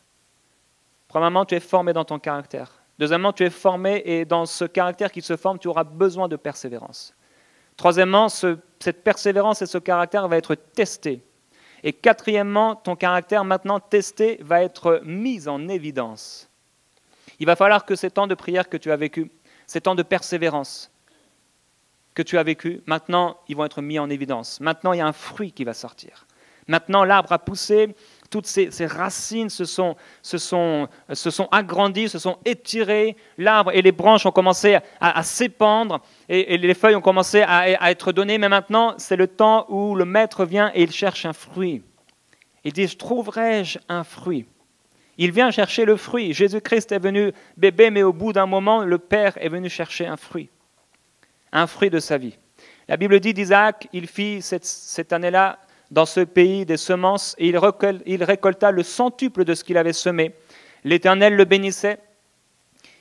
A: Premièrement, tu es formé dans ton caractère. Deuxièmement, tu es formé et dans ce caractère qui se forme, tu auras besoin de persévérance. Troisièmement, cette persévérance et ce caractère va être testé. Et quatrièmement, ton caractère maintenant testé va être mis en évidence. Il va falloir que ces temps de prière que tu as vécu, ces temps de persévérance que tu as vécu, maintenant, ils vont être mis en évidence. Maintenant, il y a un fruit qui va sortir. Maintenant, l'arbre a poussé, toutes ces racines se sont agrandies, se sont étirées, l'arbre et les branches ont commencé à s'épandre et les feuilles ont commencé à être données, mais maintenant, c'est le temps où le maître vient et il cherche un fruit. Il dit, trouverai-je un fruit ? Il vient chercher le fruit. Jésus-Christ est venu bébé, mais au bout d'un moment, le Père est venu chercher un fruit de sa vie. La Bible dit d'Isaac, il fit cette année-là dans ce pays des semences et il récolta le centuple de ce qu'il avait semé. L'Éternel le bénissait.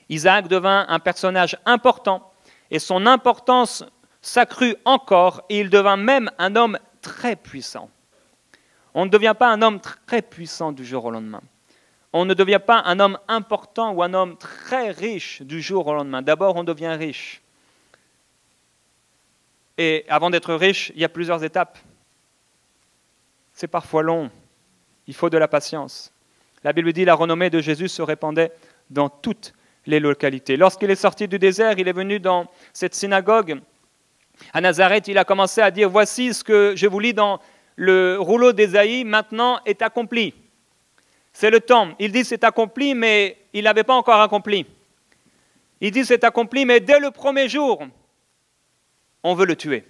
A: Isaac devint un personnage important et son importance s'accrut encore et il devint même un homme très puissant. On ne devient pas un homme très puissant du jour au lendemain. On ne devient pas un homme important ou un homme très riche du jour au lendemain. D'abord, on devient riche. Et avant d'être riche, il y a plusieurs étapes. C'est parfois long. Il faut de la patience. La Bible dit que la renommée de Jésus se répandait dans toutes les localités. Lorsqu'il est sorti du désert, il est venu dans cette synagogue. À Nazareth, il a commencé à dire « Voici ce que je vous lis dans le rouleau d'Ésaïe, maintenant est accompli. » C'est le temps. Il dit « C'est accompli », mais il n'avait pas encore accompli. Il dit « C'est accompli », mais dès le premier jour, on veut le tuer.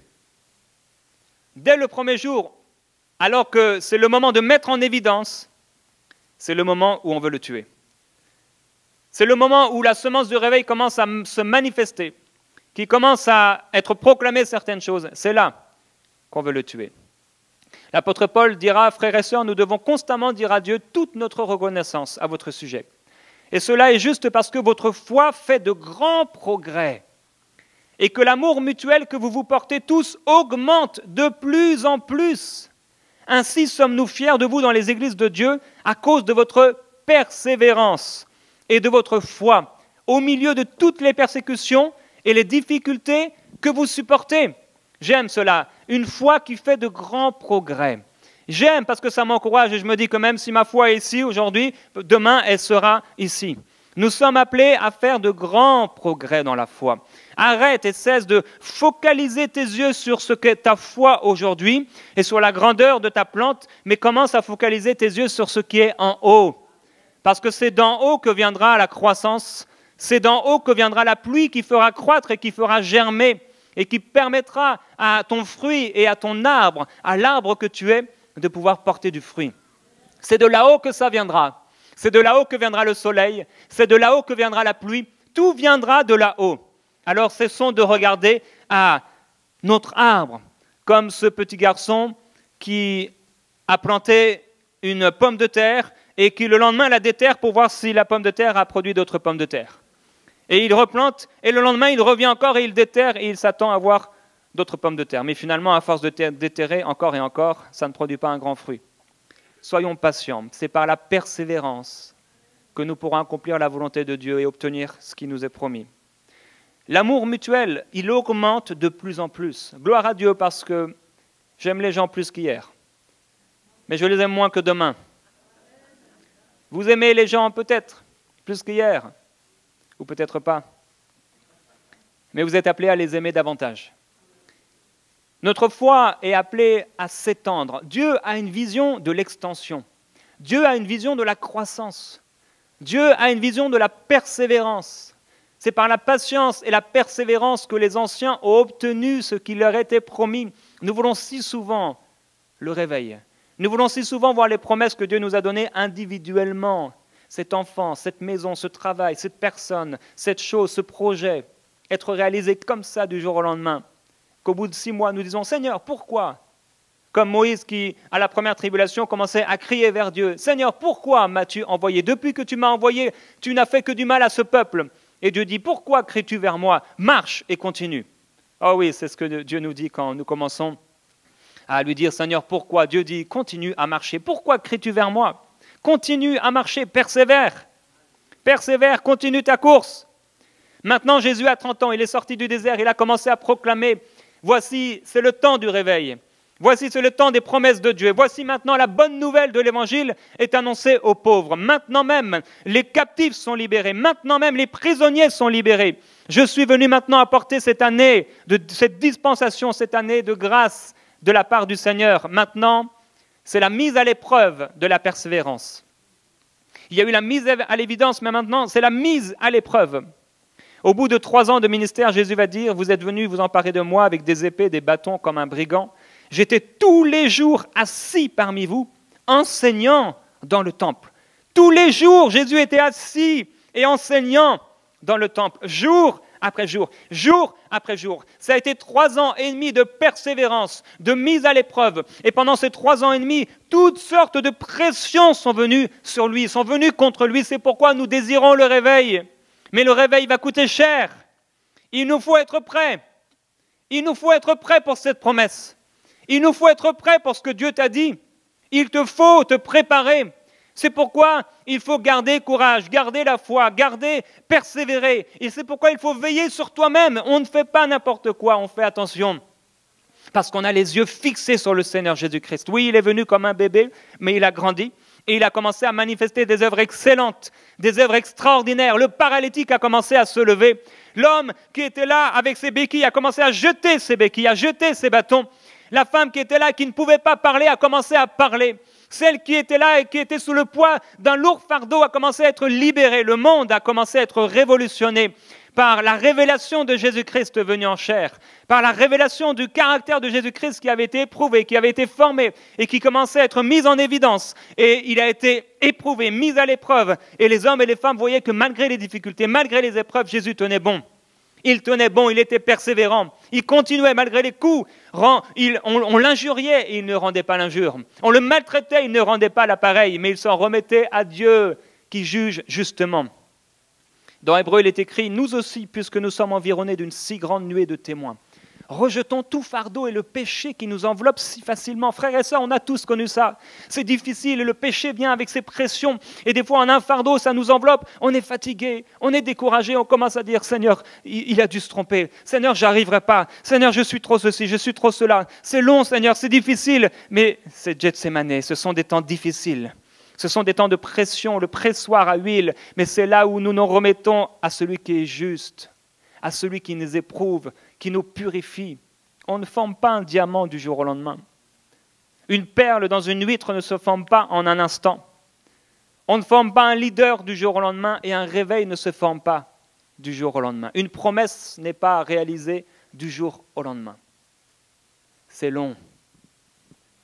A: Dès le premier jour, alors que c'est le moment de mettre en évidence, c'est le moment où on veut le tuer. C'est le moment où la semence du réveil commence à se manifester, qui commence à être proclamée certaines choses. C'est là qu'on veut le tuer. L'apôtre Paul dira, frères et sœurs, nous devons constamment dire à Dieu toute notre reconnaissance à votre sujet. Et cela est juste parce que votre foi fait de grands progrès et que l'amour mutuel que vous vous portez tous augmente de plus en plus. Ainsi sommes-nous fiers de vous dans les églises de Dieu à cause de votre persévérance et de votre foi au milieu de toutes les persécutions et les difficultés que vous supportez. J'aime cela, une foi qui fait de grands progrès. J'aime parce que ça m'encourage et je me dis que même si ma foi est ici aujourd'hui, demain elle sera ici. Nous sommes appelés à faire de grands progrès dans la foi. Arrête et cesse de focaliser tes yeux sur ce qu'est ta foi aujourd'hui et sur la grandeur de ta plante, mais commence à focaliser tes yeux sur ce qui est en haut. Parce que c'est d'en haut que viendra la croissance, c'est d'en haut que viendra la pluie qui fera croître et qui fera germer et qui permettra à ton fruit et à ton arbre, à l'arbre que tu es, de pouvoir porter du fruit. C'est de là-haut que ça viendra. C'est de là-haut que viendra le soleil, c'est de là-haut que viendra la pluie. Tout viendra de là-haut. Alors cessons de regarder à notre arbre comme ce petit garçon qui a planté une pomme de terre et qui le lendemain la déterre pour voir si la pomme de terre a produit d'autres pommes de terre. Et il replante et le lendemain il revient encore et il déterre et il s'attend à voir d'autres pommes de terre. Mais finalement, à force de déterrer encore et encore, ça ne produit pas un grand fruit. Soyons patients. C'est par la persévérance que nous pourrons accomplir la volonté de Dieu et obtenir ce qui nous est promis. L'amour mutuel, il augmente de plus en plus. Gloire à Dieu parce que j'aime les gens plus qu'hier. Mais je les aime moins que demain. Vous aimez les gens peut-être plus qu'hier, ou peut-être pas. mais vous êtes appelés à les aimer davantage. Notre foi est appelée à s'étendre. Dieu a une vision de l'extension. Dieu a une vision de la croissance. Dieu a une vision de la persévérance. C'est par la patience et la persévérance que les anciens ont obtenu ce qui leur était promis. Nous voulons si souvent le réveil. Nous voulons si souvent voir les promesses que Dieu nous a données individuellement. Cet enfant, cette maison, ce travail, cette personne, cette chose, ce projet, être réalisé comme ça du jour au lendemain. Qu'au bout de 6 mois, nous disons « Seigneur, pourquoi ?» Comme Moïse qui, à la première tribulation, commençait à crier vers Dieu. « Seigneur, pourquoi m'as-tu envoyé? Depuis que tu m'as envoyé, tu n'as fait que du mal à ce peuple. » Et Dieu dit « Pourquoi cries-tu vers moi? Marche et continue. » Oh oui, c'est ce que Dieu nous dit quand nous commençons à lui dire « Seigneur, pourquoi ?» Dieu dit « Continue à marcher. Pourquoi cries-tu vers moi? Continue à marcher, persévère. Persévère, continue ta course. » Maintenant, Jésus a 30 ans, il est sorti du désert, il a commencé à proclamer « Voici, c'est le temps du réveil. Voici, c'est le temps des promesses de Dieu. Voici maintenant la bonne nouvelle de l'Évangile est annoncée aux pauvres. Maintenant même, les captifs sont libérés. Maintenant même, les prisonniers sont libérés. Je suis venu maintenant apporter cette année, cette dispensation, cette année de grâce de la part du Seigneur. Maintenant, c'est la mise à l'épreuve de la persévérance. Il y a eu la mise à l'évidence, mais maintenant, c'est la mise à l'épreuve. Au bout de 3 ans de ministère, Jésus va dire « Vous êtes venus vous emparer de moi avec des épées, des bâtons comme un brigand. J'étais tous les jours assis parmi vous, enseignant dans le temple. » Tous les jours, Jésus était assis et enseignant dans le temple, jour après jour, jour après jour. Ça a été 3 ans et demi de persévérance, de mise à l'épreuve. Et pendant ces 3 ans et demi, toutes sortes de pressions sont venues sur lui, sont venues contre lui. C'est pourquoi nous désirons le réveil. Mais le réveil va coûter cher. Il nous faut être prêts. Il nous faut être prêts pour cette promesse. Il nous faut être prêts pour ce que Dieu t'a dit. Il te faut te préparer. C'est pourquoi il faut garder courage, garder la foi, persévérer. Et c'est pourquoi il faut veiller sur toi-même. On ne fait pas n'importe quoi, on fait attention. Parce qu'on a les yeux fixés sur le Seigneur Jésus-Christ. Oui, il est venu comme un bébé, mais il a grandi. Et il a commencé à manifester des œuvres excellentes, des œuvres extraordinaires. Le paralytique a commencé à se lever. L'homme qui était là avec ses béquilles a commencé à jeter ses béquilles, à jeter ses bâtons. La femme qui était là, qui ne pouvait pas parler, a commencé à parler. Celle qui était là et qui était sous le poids d'un lourd fardeau a commencé à être libérée. Le monde a commencé à être révolutionné par la révélation de Jésus-Christ venu en chair, par la révélation du caractère de Jésus-Christ qui avait été éprouvé, qui avait été formé et qui commençait à être mis en évidence. Et il a été éprouvé, mis à l'épreuve. Et les hommes et les femmes voyaient que malgré les difficultés, malgré les épreuves, Jésus tenait bon. Il tenait bon, il était persévérant. Il continuait malgré les coups. On l'injuriait et il ne rendait pas l'injure. On le maltraitait, il ne rendait pas l'appareil, mais il s'en remettait à Dieu qui juge justement. Dans Hébreux, il est écrit « Nous aussi, puisque nous sommes environnés d'une si grande nuée de témoins, rejetons tout fardeau et le péché qui nous enveloppe si facilement. » Frères et sœurs, on a tous connu ça. C'est difficile et le péché vient avec ses pressions. Et des fois, en un fardeau, ça nous enveloppe. On est fatigué, on est découragé. On commence à dire « Seigneur, il a dû se tromper. Seigneur, j'arriverai pas. Seigneur, je suis trop ceci, je suis trop cela. C'est long, Seigneur, c'est difficile. » Mais c'est Gethsémané, ce sont des temps difficiles. Ce sont des temps de pression, le pressoir à huile. Mais c'est là où nous nous remettons à celui qui est juste, à celui qui nous éprouve, qui nous purifie. On ne forme pas un diamant du jour au lendemain. Une perle dans une huître ne se forme pas en un instant. On ne forme pas un leader du jour au lendemain et un réveil ne se forme pas du jour au lendemain. Une promesse n'est pas réalisée du jour au lendemain. C'est long.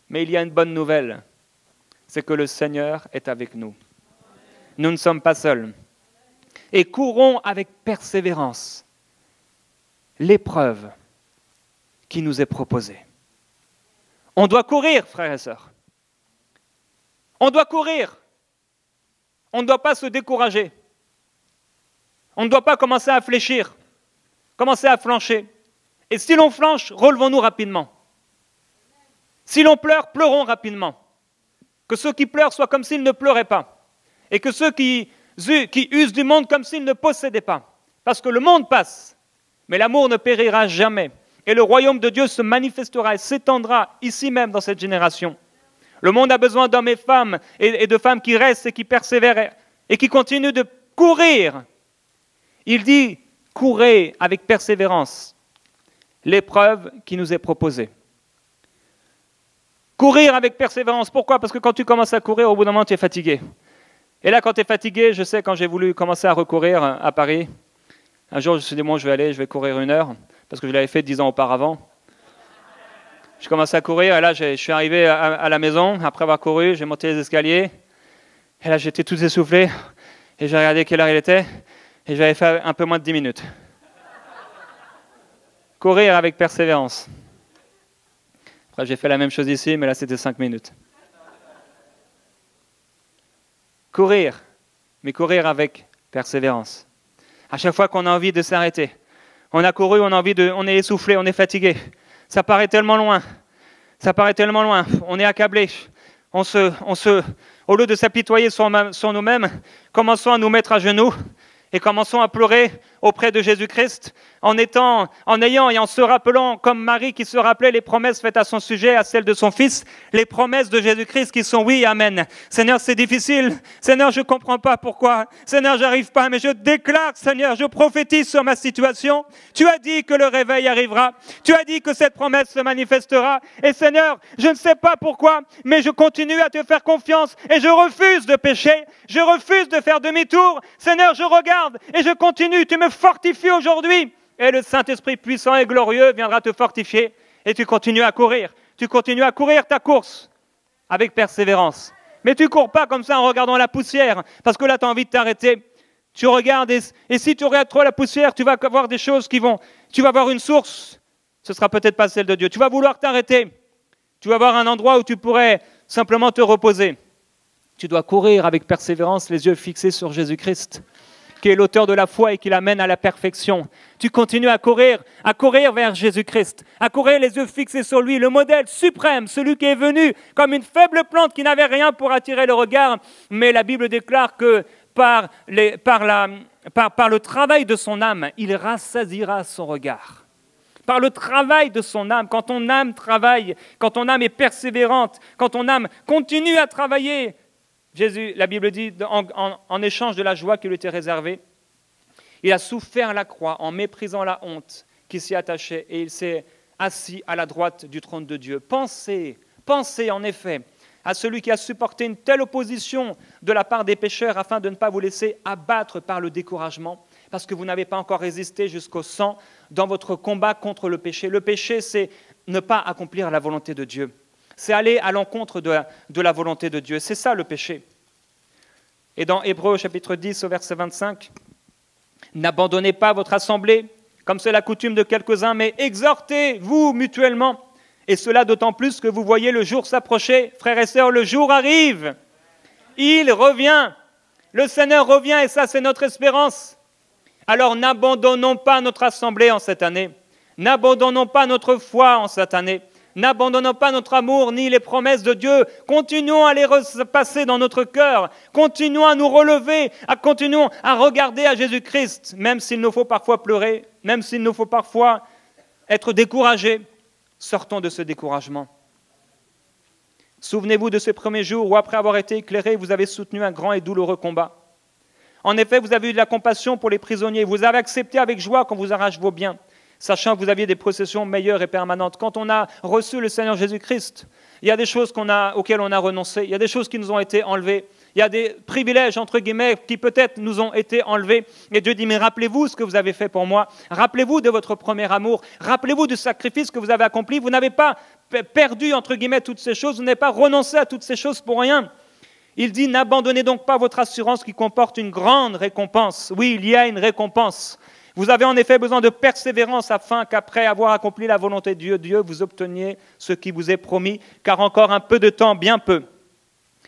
A: Mais il y a une bonne nouvelle, c'est que le Seigneur est avec nous. Nous ne sommes pas seuls. Et courons avec persévérance l'épreuve qui nous est proposée. On doit courir, frères et sœurs. On doit courir. On ne doit pas se décourager. On ne doit pas commencer à fléchir, commencer à flancher. Et si l'on flanche, relevons-nous rapidement. Si l'on pleure, pleurons rapidement. Que ceux qui pleurent soient comme s'ils ne pleuraient pas. Et que ceux qui usent du monde comme s'ils ne possédaient pas. Parce que le monde passe, mais l'amour ne périra jamais. Et le royaume de Dieu se manifestera et s'étendra ici même dans cette génération. Le monde a besoin d'hommes et femmes, et de femmes qui restent et qui persévèrent et qui continuent de courir. Il dit, courez avec persévérance l'épreuve qui nous est proposée. Courir avec persévérance, pourquoi? Parce que quand tu commences à courir, au bout d'un moment, tu es fatigué. Et là, quand tu es fatigué, je sais, quand j'ai voulu commencer à recourir à Paris, un jour, je me suis dit, bon, je vais courir 1 heure, parce que je l'avais fait 10 ans auparavant. Je commençais à courir, et là, je suis arrivé à la maison, après avoir couru, j'ai monté les escaliers, et là, j'étais tout essoufflé, et j'ai regardé quelle heure il était, et j'avais fait un peu moins de 10 minutes. Courir avec persévérance. Après, j'ai fait la même chose ici, mais là, c'était 5 minutes. Courir, mais courir avec persévérance. À chaque fois qu'on a envie de s'arrêter, on a couru, on est essoufflé, on est fatigué. Ça paraît tellement loin. On est accablé. Au lieu de s'apitoyer sur nous-mêmes, commençons à nous mettre à genoux et commençons à pleurer auprès de Jésus-Christ en ayant et en se rappelant, comme Marie qui se rappelait les promesses faites à son sujet, à celles de son fils, les promesses de Jésus-Christ qui sont oui, amen. Seigneur, c'est difficile. Seigneur, je ne comprends pas pourquoi. Seigneur, j'arrive pas, mais je déclare, Seigneur, je prophétise sur ma situation. Tu as dit que le réveil arrivera. Tu as dit que cette promesse se manifestera. Et Seigneur, je ne sais pas pourquoi, mais je continue à te faire confiance et je refuse de pécher. Je refuse de faire demi-tour. Seigneur, je regarde et je continue. Tu me fortifies aujourd'hui. Et le Saint-Esprit puissant et glorieux viendra te fortifier et tu continues à courir. Tu continues à courir ta course avec persévérance. Mais tu ne cours pas comme ça en regardant la poussière parce que là, tu as envie de t'arrêter. Tu regardes et si tu regardes trop la poussière, tu vas voir des choses tu vas voir une source. Ce ne sera peut-être pas celle de Dieu. Tu vas vouloir t'arrêter. Tu vas voir un endroit où tu pourrais simplement te reposer. Tu dois courir avec persévérance, les yeux fixés sur Jésus-Christ, qui est l'auteur de la foi et qui l'amène à la perfection. Tu continues à courir vers Jésus-Christ, à courir les yeux fixés sur lui, le modèle suprême, celui qui est venu comme une faible plante qui n'avait rien pour attirer le regard. Mais la Bible déclare que par le travail de son âme, il rassasiera son regard. Par le travail de son âme, quand ton âme travaille, quand ton âme est persévérante, quand ton âme continue à travailler, Jésus, la Bible dit, en échange de la joie qui lui était réservée, il a souffert la croix en méprisant la honte qui s'y attachait et il s'est assis à la droite du trône de Dieu. Pensez en effet à celui qui a supporté une telle opposition de la part des pécheurs afin de ne pas vous laisser abattre par le découragement parce que vous n'avez pas encore résisté jusqu'au sang dans votre combat contre le péché. Le péché, c'est ne pas accomplir la volonté de Dieu. C'est aller à l'encontre de la volonté de Dieu. C'est ça le péché. Et dans Hébreux chapitre 10 au verset 25, « N'abandonnez pas votre assemblée, comme c'est la coutume de quelques-uns, mais exhortez-vous mutuellement. Et cela d'autant plus que vous voyez le jour s'approcher. Frères et sœurs, le jour arrive. Il revient. Le Seigneur revient et ça, c'est notre espérance. Alors n'abandonnons pas notre assemblée en cette année. N'abandonnons pas notre foi en cette année. N'abandonnons pas notre amour ni les promesses de Dieu. Continuons à les repasser dans notre cœur. Continuons à nous relever. Continuons à regarder à Jésus-Christ, même s'il nous faut parfois pleurer, même s'il nous faut parfois être découragés. Sortons de ce découragement. Souvenez-vous de ces premiers jours où, après avoir été éclairés, vous avez soutenu un grand et douloureux combat. En effet, vous avez eu de la compassion pour les prisonniers. Vous avez accepté avec joie qu'on vous arrache vos biens, sachant que vous aviez des possessions meilleures et permanentes. Quand on a reçu le Seigneur Jésus-Christ, il y a des choses auxquelles on a renoncé, il y a des choses qui nous ont été enlevées, il y a des privilèges, entre guillemets, qui peut-être nous ont été enlevés. Et Dieu dit, mais rappelez-vous ce que vous avez fait pour moi, rappelez-vous de votre premier amour, rappelez-vous du sacrifice que vous avez accompli. Vous n'avez pas perdu, entre guillemets, toutes ces choses, vous n'avez pas renoncé à toutes ces choses pour rien. Il dit, n'abandonnez donc pas votre assurance qui comporte une grande récompense. Oui, il y a une récompense. Vous avez en effet besoin de persévérance afin qu'après avoir accompli la volonté de Dieu, vous obteniez ce qui vous est promis, car encore un peu de temps, bien peu.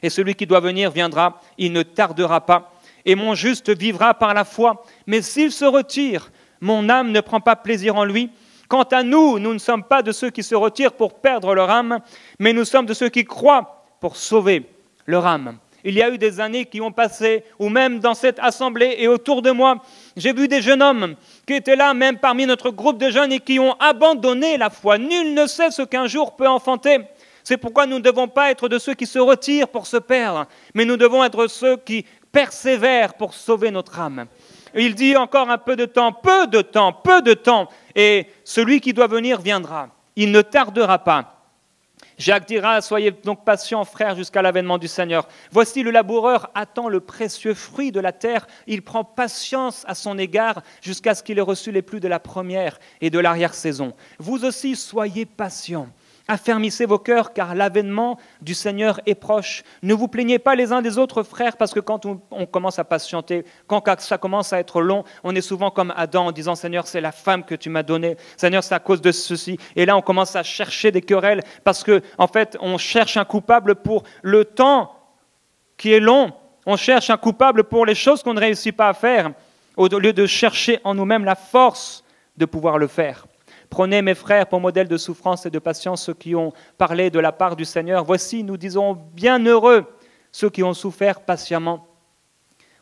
A: Et celui qui doit venir viendra, il ne tardera pas. Et mon juste vivra par la foi. Mais s'il se retire, mon âme ne prend pas plaisir en lui. Quant à nous, nous ne sommes pas de ceux qui se retirent pour perdre leur âme, mais nous sommes de ceux qui croient pour sauver leur âme. Il y a eu des années qui ont passé, ou même dans cette assemblée et autour de moi, j'ai vu des jeunes hommes qui étaient là, même parmi notre groupe de jeunes, et qui ont abandonné la foi. Nul ne sait ce qu'un jour peut enfanter. C'est pourquoi nous ne devons pas être de ceux qui se retirent pour se perdre, mais nous devons être ceux qui persévèrent pour sauver notre âme. Il dit encore un peu de temps, peu de temps, et celui qui doit venir viendra. Il ne tardera pas. Jacques dira, soyez donc patients, frères, jusqu'à l'avènement du Seigneur. Voici, le laboureur attend le précieux fruit de la terre. Il prend patience à son égard jusqu'à ce qu'il ait reçu les pluies de la première et de l'arrière-saison. Vous aussi, soyez patients. Affermissez vos cœurs, car l'avènement du Seigneur est proche. Ne vous plaignez pas les uns des autres, frères, parce que quand on commence à patienter, quand ça commence à être long, on est souvent comme Adam en disant « Seigneur, c'est la femme que tu m'as donnée. Seigneur, c'est à cause de ceci. » Et là, on commence à chercher des querelles parce qu'en fait, on cherche un coupable pour le temps qui est long. On cherche un coupable pour les choses qu'on ne réussit pas à faire, au lieu de chercher en nous-mêmes la force de pouvoir le faire. Prenez, mes frères, pour modèle de souffrance et de patience ceux qui ont parlé de la part du Seigneur. Voici, nous disons, bienheureux ceux qui ont souffert patiemment.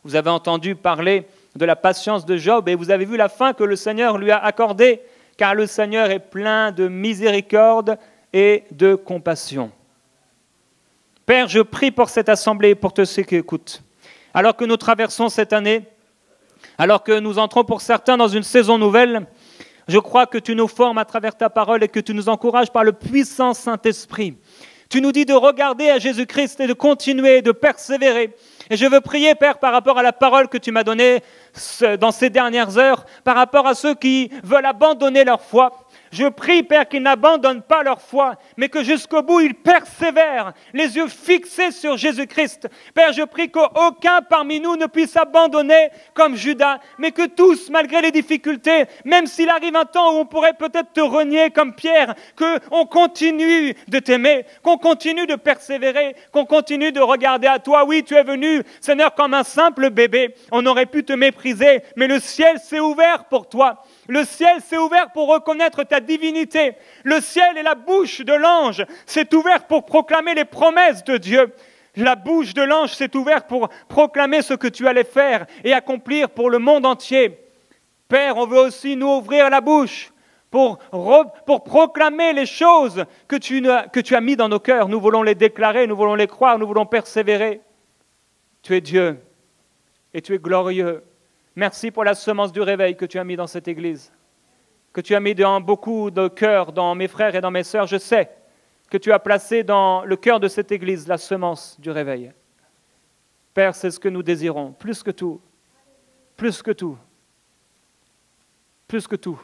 A: Vous avez entendu parler de la patience de Job et vous avez vu la fin que le Seigneur lui a accordée, car le Seigneur est plein de miséricorde et de compassion. Père, je prie pour cette assemblée et pour tous ceux qui écoutent. Alors que nous traversons cette année, alors que nous entrons pour certains dans une saison nouvelle, je crois que tu nous formes à travers ta parole et que tu nous encourages par le puissant Saint-Esprit. Tu nous dis de regarder à Jésus-Christ et de continuer, de persévérer. Et je veux prier, Père, par rapport à la parole que tu m'as donnée dans ces dernières heures, par rapport à ceux qui veulent abandonner leur foi. Je prie, Père, qu'ils n'abandonnent pas leur foi, mais que jusqu'au bout, ils persévèrent, les yeux fixés sur Jésus-Christ. Père, je prie qu'aucun parmi nous ne puisse abandonner comme Judas, mais que tous, malgré les difficultés, même s'il arrive un temps où on pourrait peut-être te renier comme Pierre, qu'on continue de t'aimer, qu'on continue de persévérer, qu'on continue de regarder à toi. Oui, tu es venu, Seigneur, comme un simple bébé. On aurait pu te mépriser, mais le ciel s'est ouvert pour toi. Le ciel s'est ouvert pour reconnaître ta divinité. Le ciel et la bouche de l'ange s'est ouvert pour proclamer les promesses de Dieu. La bouche de l'ange s'est ouverte pour proclamer ce que tu allais faire et accomplir pour le monde entier. Père, on veut aussi nous ouvrir la bouche pour proclamer les choses que tu as mis dans nos cœurs. Nous voulons les déclarer, nous voulons les croire, nous voulons persévérer. Tu es Dieu et tu es glorieux. Merci pour la semence du réveil que tu as mis dans cette église, que tu as mis dans beaucoup de cœurs, dans mes frères et dans mes sœurs. Je sais que tu as placé dans le cœur de cette église la semence du réveil. Père, c'est ce que nous désirons, plus que tout, plus que tout, plus que tout.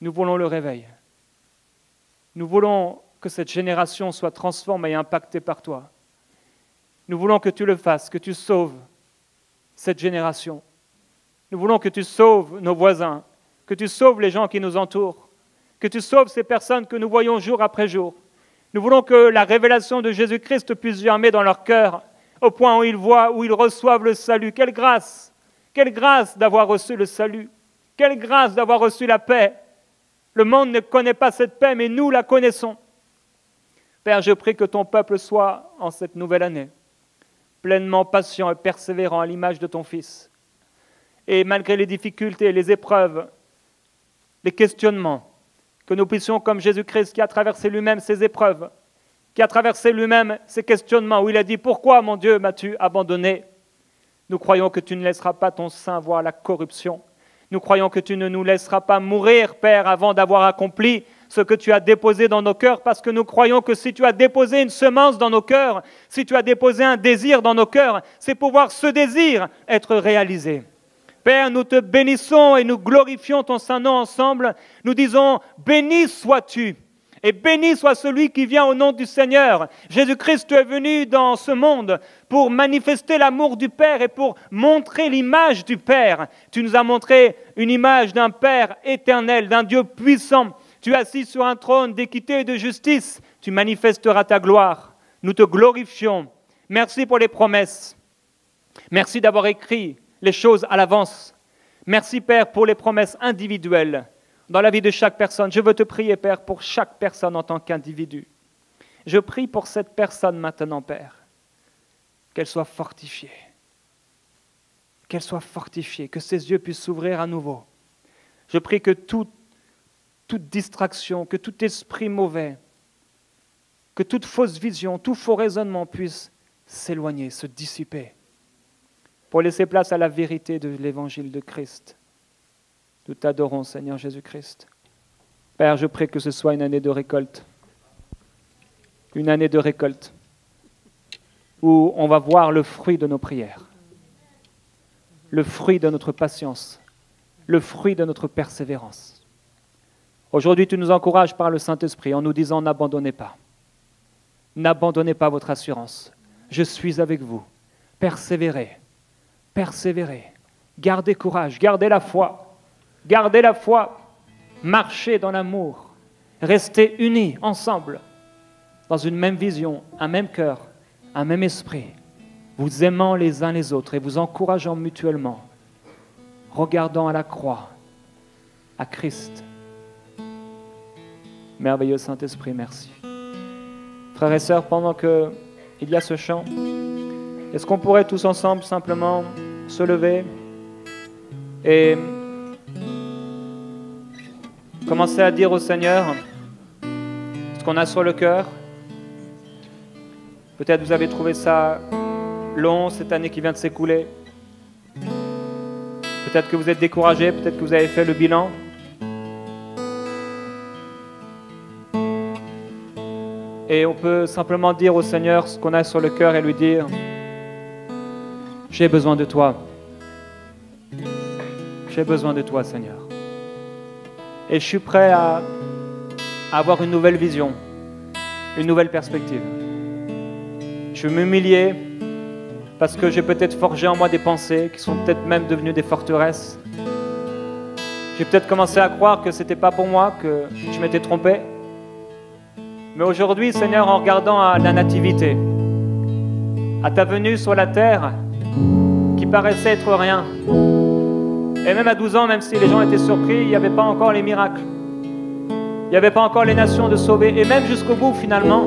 A: Nous voulons le réveil. Nous voulons que cette génération soit transformée et impactée par toi. Nous voulons que tu le fasses, que tu sauves cette génération. Nous voulons que tu sauves nos voisins, que tu sauves les gens qui nous entourent, que tu sauves ces personnes que nous voyons jour après jour. Nous voulons que la révélation de Jésus-Christ puisse germer dans leur cœur, au point où ils voient, où ils reçoivent le salut. Quelle grâce d'avoir reçu le salut, quelle grâce d'avoir reçu la paix. Le monde ne connaît pas cette paix, mais nous la connaissons. Père, je prie que ton peuple soit, en cette nouvelle année, pleinement patient et persévérant à l'image de ton Fils. Et malgré les difficultés, les épreuves, les questionnements, que nous puissions, comme Jésus-Christ qui a traversé lui-même ces épreuves, qui a traversé lui-même ces questionnements, où il a dit « Pourquoi, mon Dieu, m'as-tu abandonné ?» Nous croyons que tu ne laisseras pas ton sein voir la corruption. Nous croyons que tu ne nous laisseras pas mourir, Père, avant d'avoir accompli ce que tu as déposé dans nos cœurs, parce que nous croyons que si tu as déposé une semence dans nos cœurs, si tu as déposé un désir dans nos cœurs, c'est pour voir ce désir être réalisé. Père, nous te bénissons et nous glorifions ton Saint-Nom ensemble. Nous disons, béni sois-tu et béni soit celui qui vient au nom du Seigneur. Jésus-Christ, tu es venu dans ce monde pour manifester l'amour du Père et pour montrer l'image du Père. Tu nous as montré une image d'un Père éternel, d'un Dieu puissant. Tu es assis sur un trône d'équité et de justice. Tu manifesteras ta gloire. Nous te glorifions. Merci pour les promesses. Merci d'avoir écrit les choses à l'avance. Merci, Père, pour les promesses individuelles dans la vie de chaque personne. Je veux te prier, Père, pour chaque personne en tant qu'individu. Je prie pour cette personne maintenant, Père, qu'elle soit fortifiée. Qu'elle soit fortifiée, que ses yeux puissent s'ouvrir à nouveau. Je prie que toute distraction, que tout esprit mauvais, que toute fausse vision, tout faux raisonnement puisse s'éloigner, se dissiper. pour laisser place à la vérité de l'évangile de Christ. Nous t'adorons, Seigneur Jésus-Christ. Père, je prie que ce soit une année de récolte. Une année de récolte où on va voir le fruit de nos prières, le fruit de notre patience, le fruit de notre persévérance. Aujourd'hui, tu nous encourages par le Saint-Esprit en nous disant « N'abandonnez pas. N'abandonnez pas votre assurance. Je suis avec vous. Persévérez. Persévérez. Gardez courage. Gardez la foi. Gardez la foi. Marchez dans l'amour. Restez unis ensemble dans une même vision, un même cœur, un même esprit, vous aimant les uns les autres et vous encourageant mutuellement, regardant à la croix, à Christ. Merveilleux Saint-Esprit, merci. Frères et sœurs, pendant qu'il y a ce chant, est-ce qu'on pourrait tous ensemble simplement se lever et commencer à dire au Seigneur ce qu'on a sur le cœur? Peut-être vous avez trouvé ça long, cette année qui vient de s'écouler. Peut-être que vous êtes découragé, peut-être que vous avez fait le bilan. Et on peut simplement dire au Seigneur ce qu'on a sur le cœur et lui dire « J'ai besoin de toi. J'ai besoin de toi, Seigneur. Et je suis prêt à avoir une nouvelle vision, une nouvelle perspective. Je veux m'humilier parce que j'ai peut-être forgé en moi des pensées qui sont peut-être même devenues des forteresses. J'ai peut-être commencé à croire que ce n'était pas pour moi, que je m'étais trompé. Mais aujourd'hui, Seigneur, en regardant à la nativité, à ta venue sur la terre, qui paraissait être rien, et même à 12 ans, même si les gens étaient surpris, il n'y avait pas encore les miracles. Il n'y avait pas encore les nations de sauver. Et même jusqu'au bout, finalement,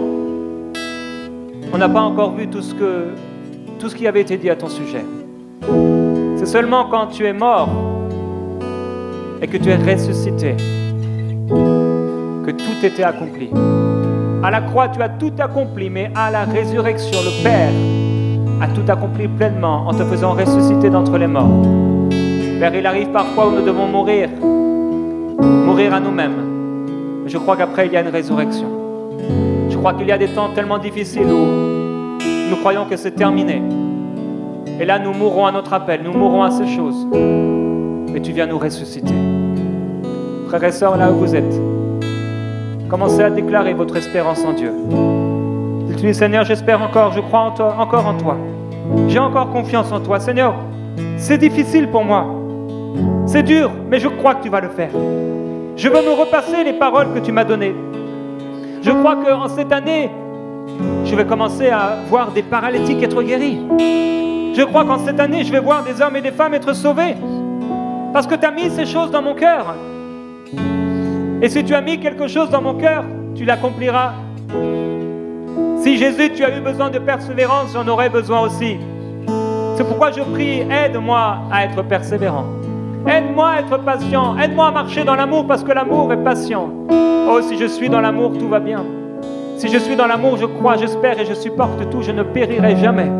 A: on n'a pas encore vu tout ce qui avait été dit à ton sujet. C'est seulement quand tu es mort et que tu es ressuscité que tout était accompli. À la croix, tu as tout accompli, mais à la résurrection, le Père a tout accompli pleinement en te faisant ressusciter d'entre les morts. Père, il arrive parfois où nous devons mourir à nous-mêmes. Mais je crois qu'après, il y a une résurrection. Je crois qu'il y a des temps tellement difficiles où nous croyons que c'est terminé. Et là, nous mourrons à notre appel, nous mourrons à ces choses. Mais tu viens nous ressusciter. Frères et sœurs, là où vous êtes, commencez à déclarer votre espérance en Dieu. Tu dis, Seigneur, j'espère encore, je crois en toi, encore en toi. J'ai encore confiance en toi. Seigneur, c'est difficile pour moi. C'est dur, mais je crois que tu vas le faire. Je veux me repasser les paroles que tu m'as données. Je crois qu'en cette année, je vais commencer à voir des paralytiques être guéris. Je crois qu'en cette année, je vais voir des hommes et des femmes être sauvés. Parce que tu as mis ces choses dans mon cœur. Et si tu as mis quelque chose dans mon cœur, tu l'accompliras. Si Jésus, tu as eu besoin de persévérance, j'en aurai besoin aussi. C'est pourquoi je prie, aide-moi à être persévérant. Aide-moi à être patient. Aide-moi à marcher dans l'amour parce que l'amour est patient. Oh, si je suis dans l'amour, tout va bien. Si je suis dans l'amour, je crois, j'espère et je supporte tout. Je ne périrai jamais.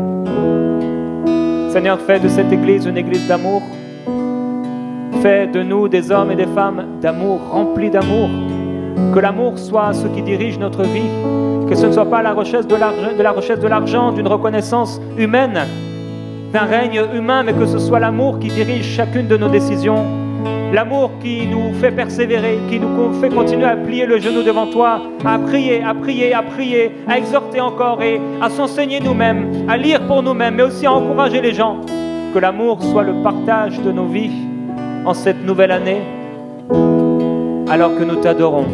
A: Seigneur, fais de cette église une église d'amour. Fais de nous des hommes et des femmes d'amour, remplis d'amour. Que l'amour soit ce qui dirige notre vie. Que ce ne soit pas la recherche de l'argent, d'une reconnaissance humaine, d'un règne humain, mais que ce soit l'amour qui dirige chacune de nos décisions. L'amour qui nous fait persévérer, qui nous fait continuer à plier le genou devant toi, à prier, à prier, à prier, à exhorter encore et à s'enseigner nous-mêmes, à lire pour nous-mêmes, mais aussi à encourager les gens. Que l'amour soit le partage de nos vies en cette nouvelle année, alors que nous t'adorons.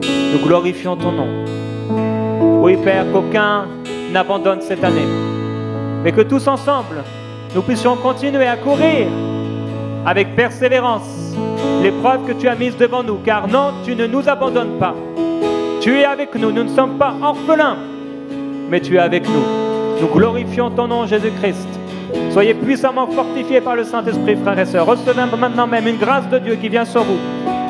A: Nous glorifions ton nom. Oui, Père, qu'aucun n'abandonne cette année, mais que tous ensemble, nous puissions continuer à courir avec persévérance l'épreuve que tu as mise devant nous, car non, tu ne nous abandonnes pas. Tu es avec nous, nous ne sommes pas orphelins, mais tu es avec nous. Nous glorifions ton nom, Jésus-Christ. Soyez puissamment fortifiés par le Saint-Esprit, frères et sœurs. Recevez maintenant même une grâce de Dieu qui vient sur vous.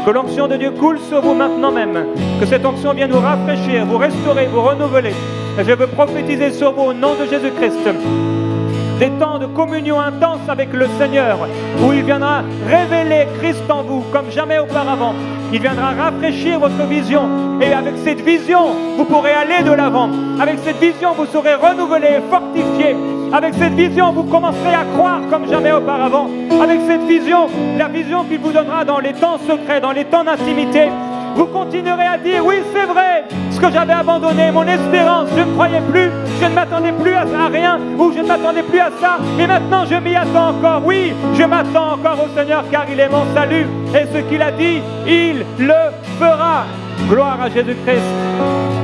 A: Que l'onction de Dieu coule sur vous maintenant même. Que cette onction vienne nous rafraîchir, vous restaurer, vous renouveler. Et je veux prophétiser sur vous au nom de Jésus-Christ des temps de communion intense avec le Seigneur, où il viendra révéler Christ en vous comme jamais auparavant. Il viendra rafraîchir votre vision, et avec cette vision, vous pourrez aller de l'avant. Avec cette vision, vous serez renouvelé, fortifié. Avec cette vision, vous commencerez à croire comme jamais auparavant. Avec cette vision, la vision qu'il vous donnera dans les temps secrets, dans les temps d'intimité, vous continuerez à dire, oui, c'est vrai, ce que j'avais abandonné, mon espérance, je ne croyais plus, je ne m'attendais plus à rien, ou je ne m'attendais plus à ça, et maintenant je m'y attends encore. Oui, je m'attends encore au Seigneur, car il est mon salut, et ce qu'il a dit, il le fera. Gloire à Jésus-Christ.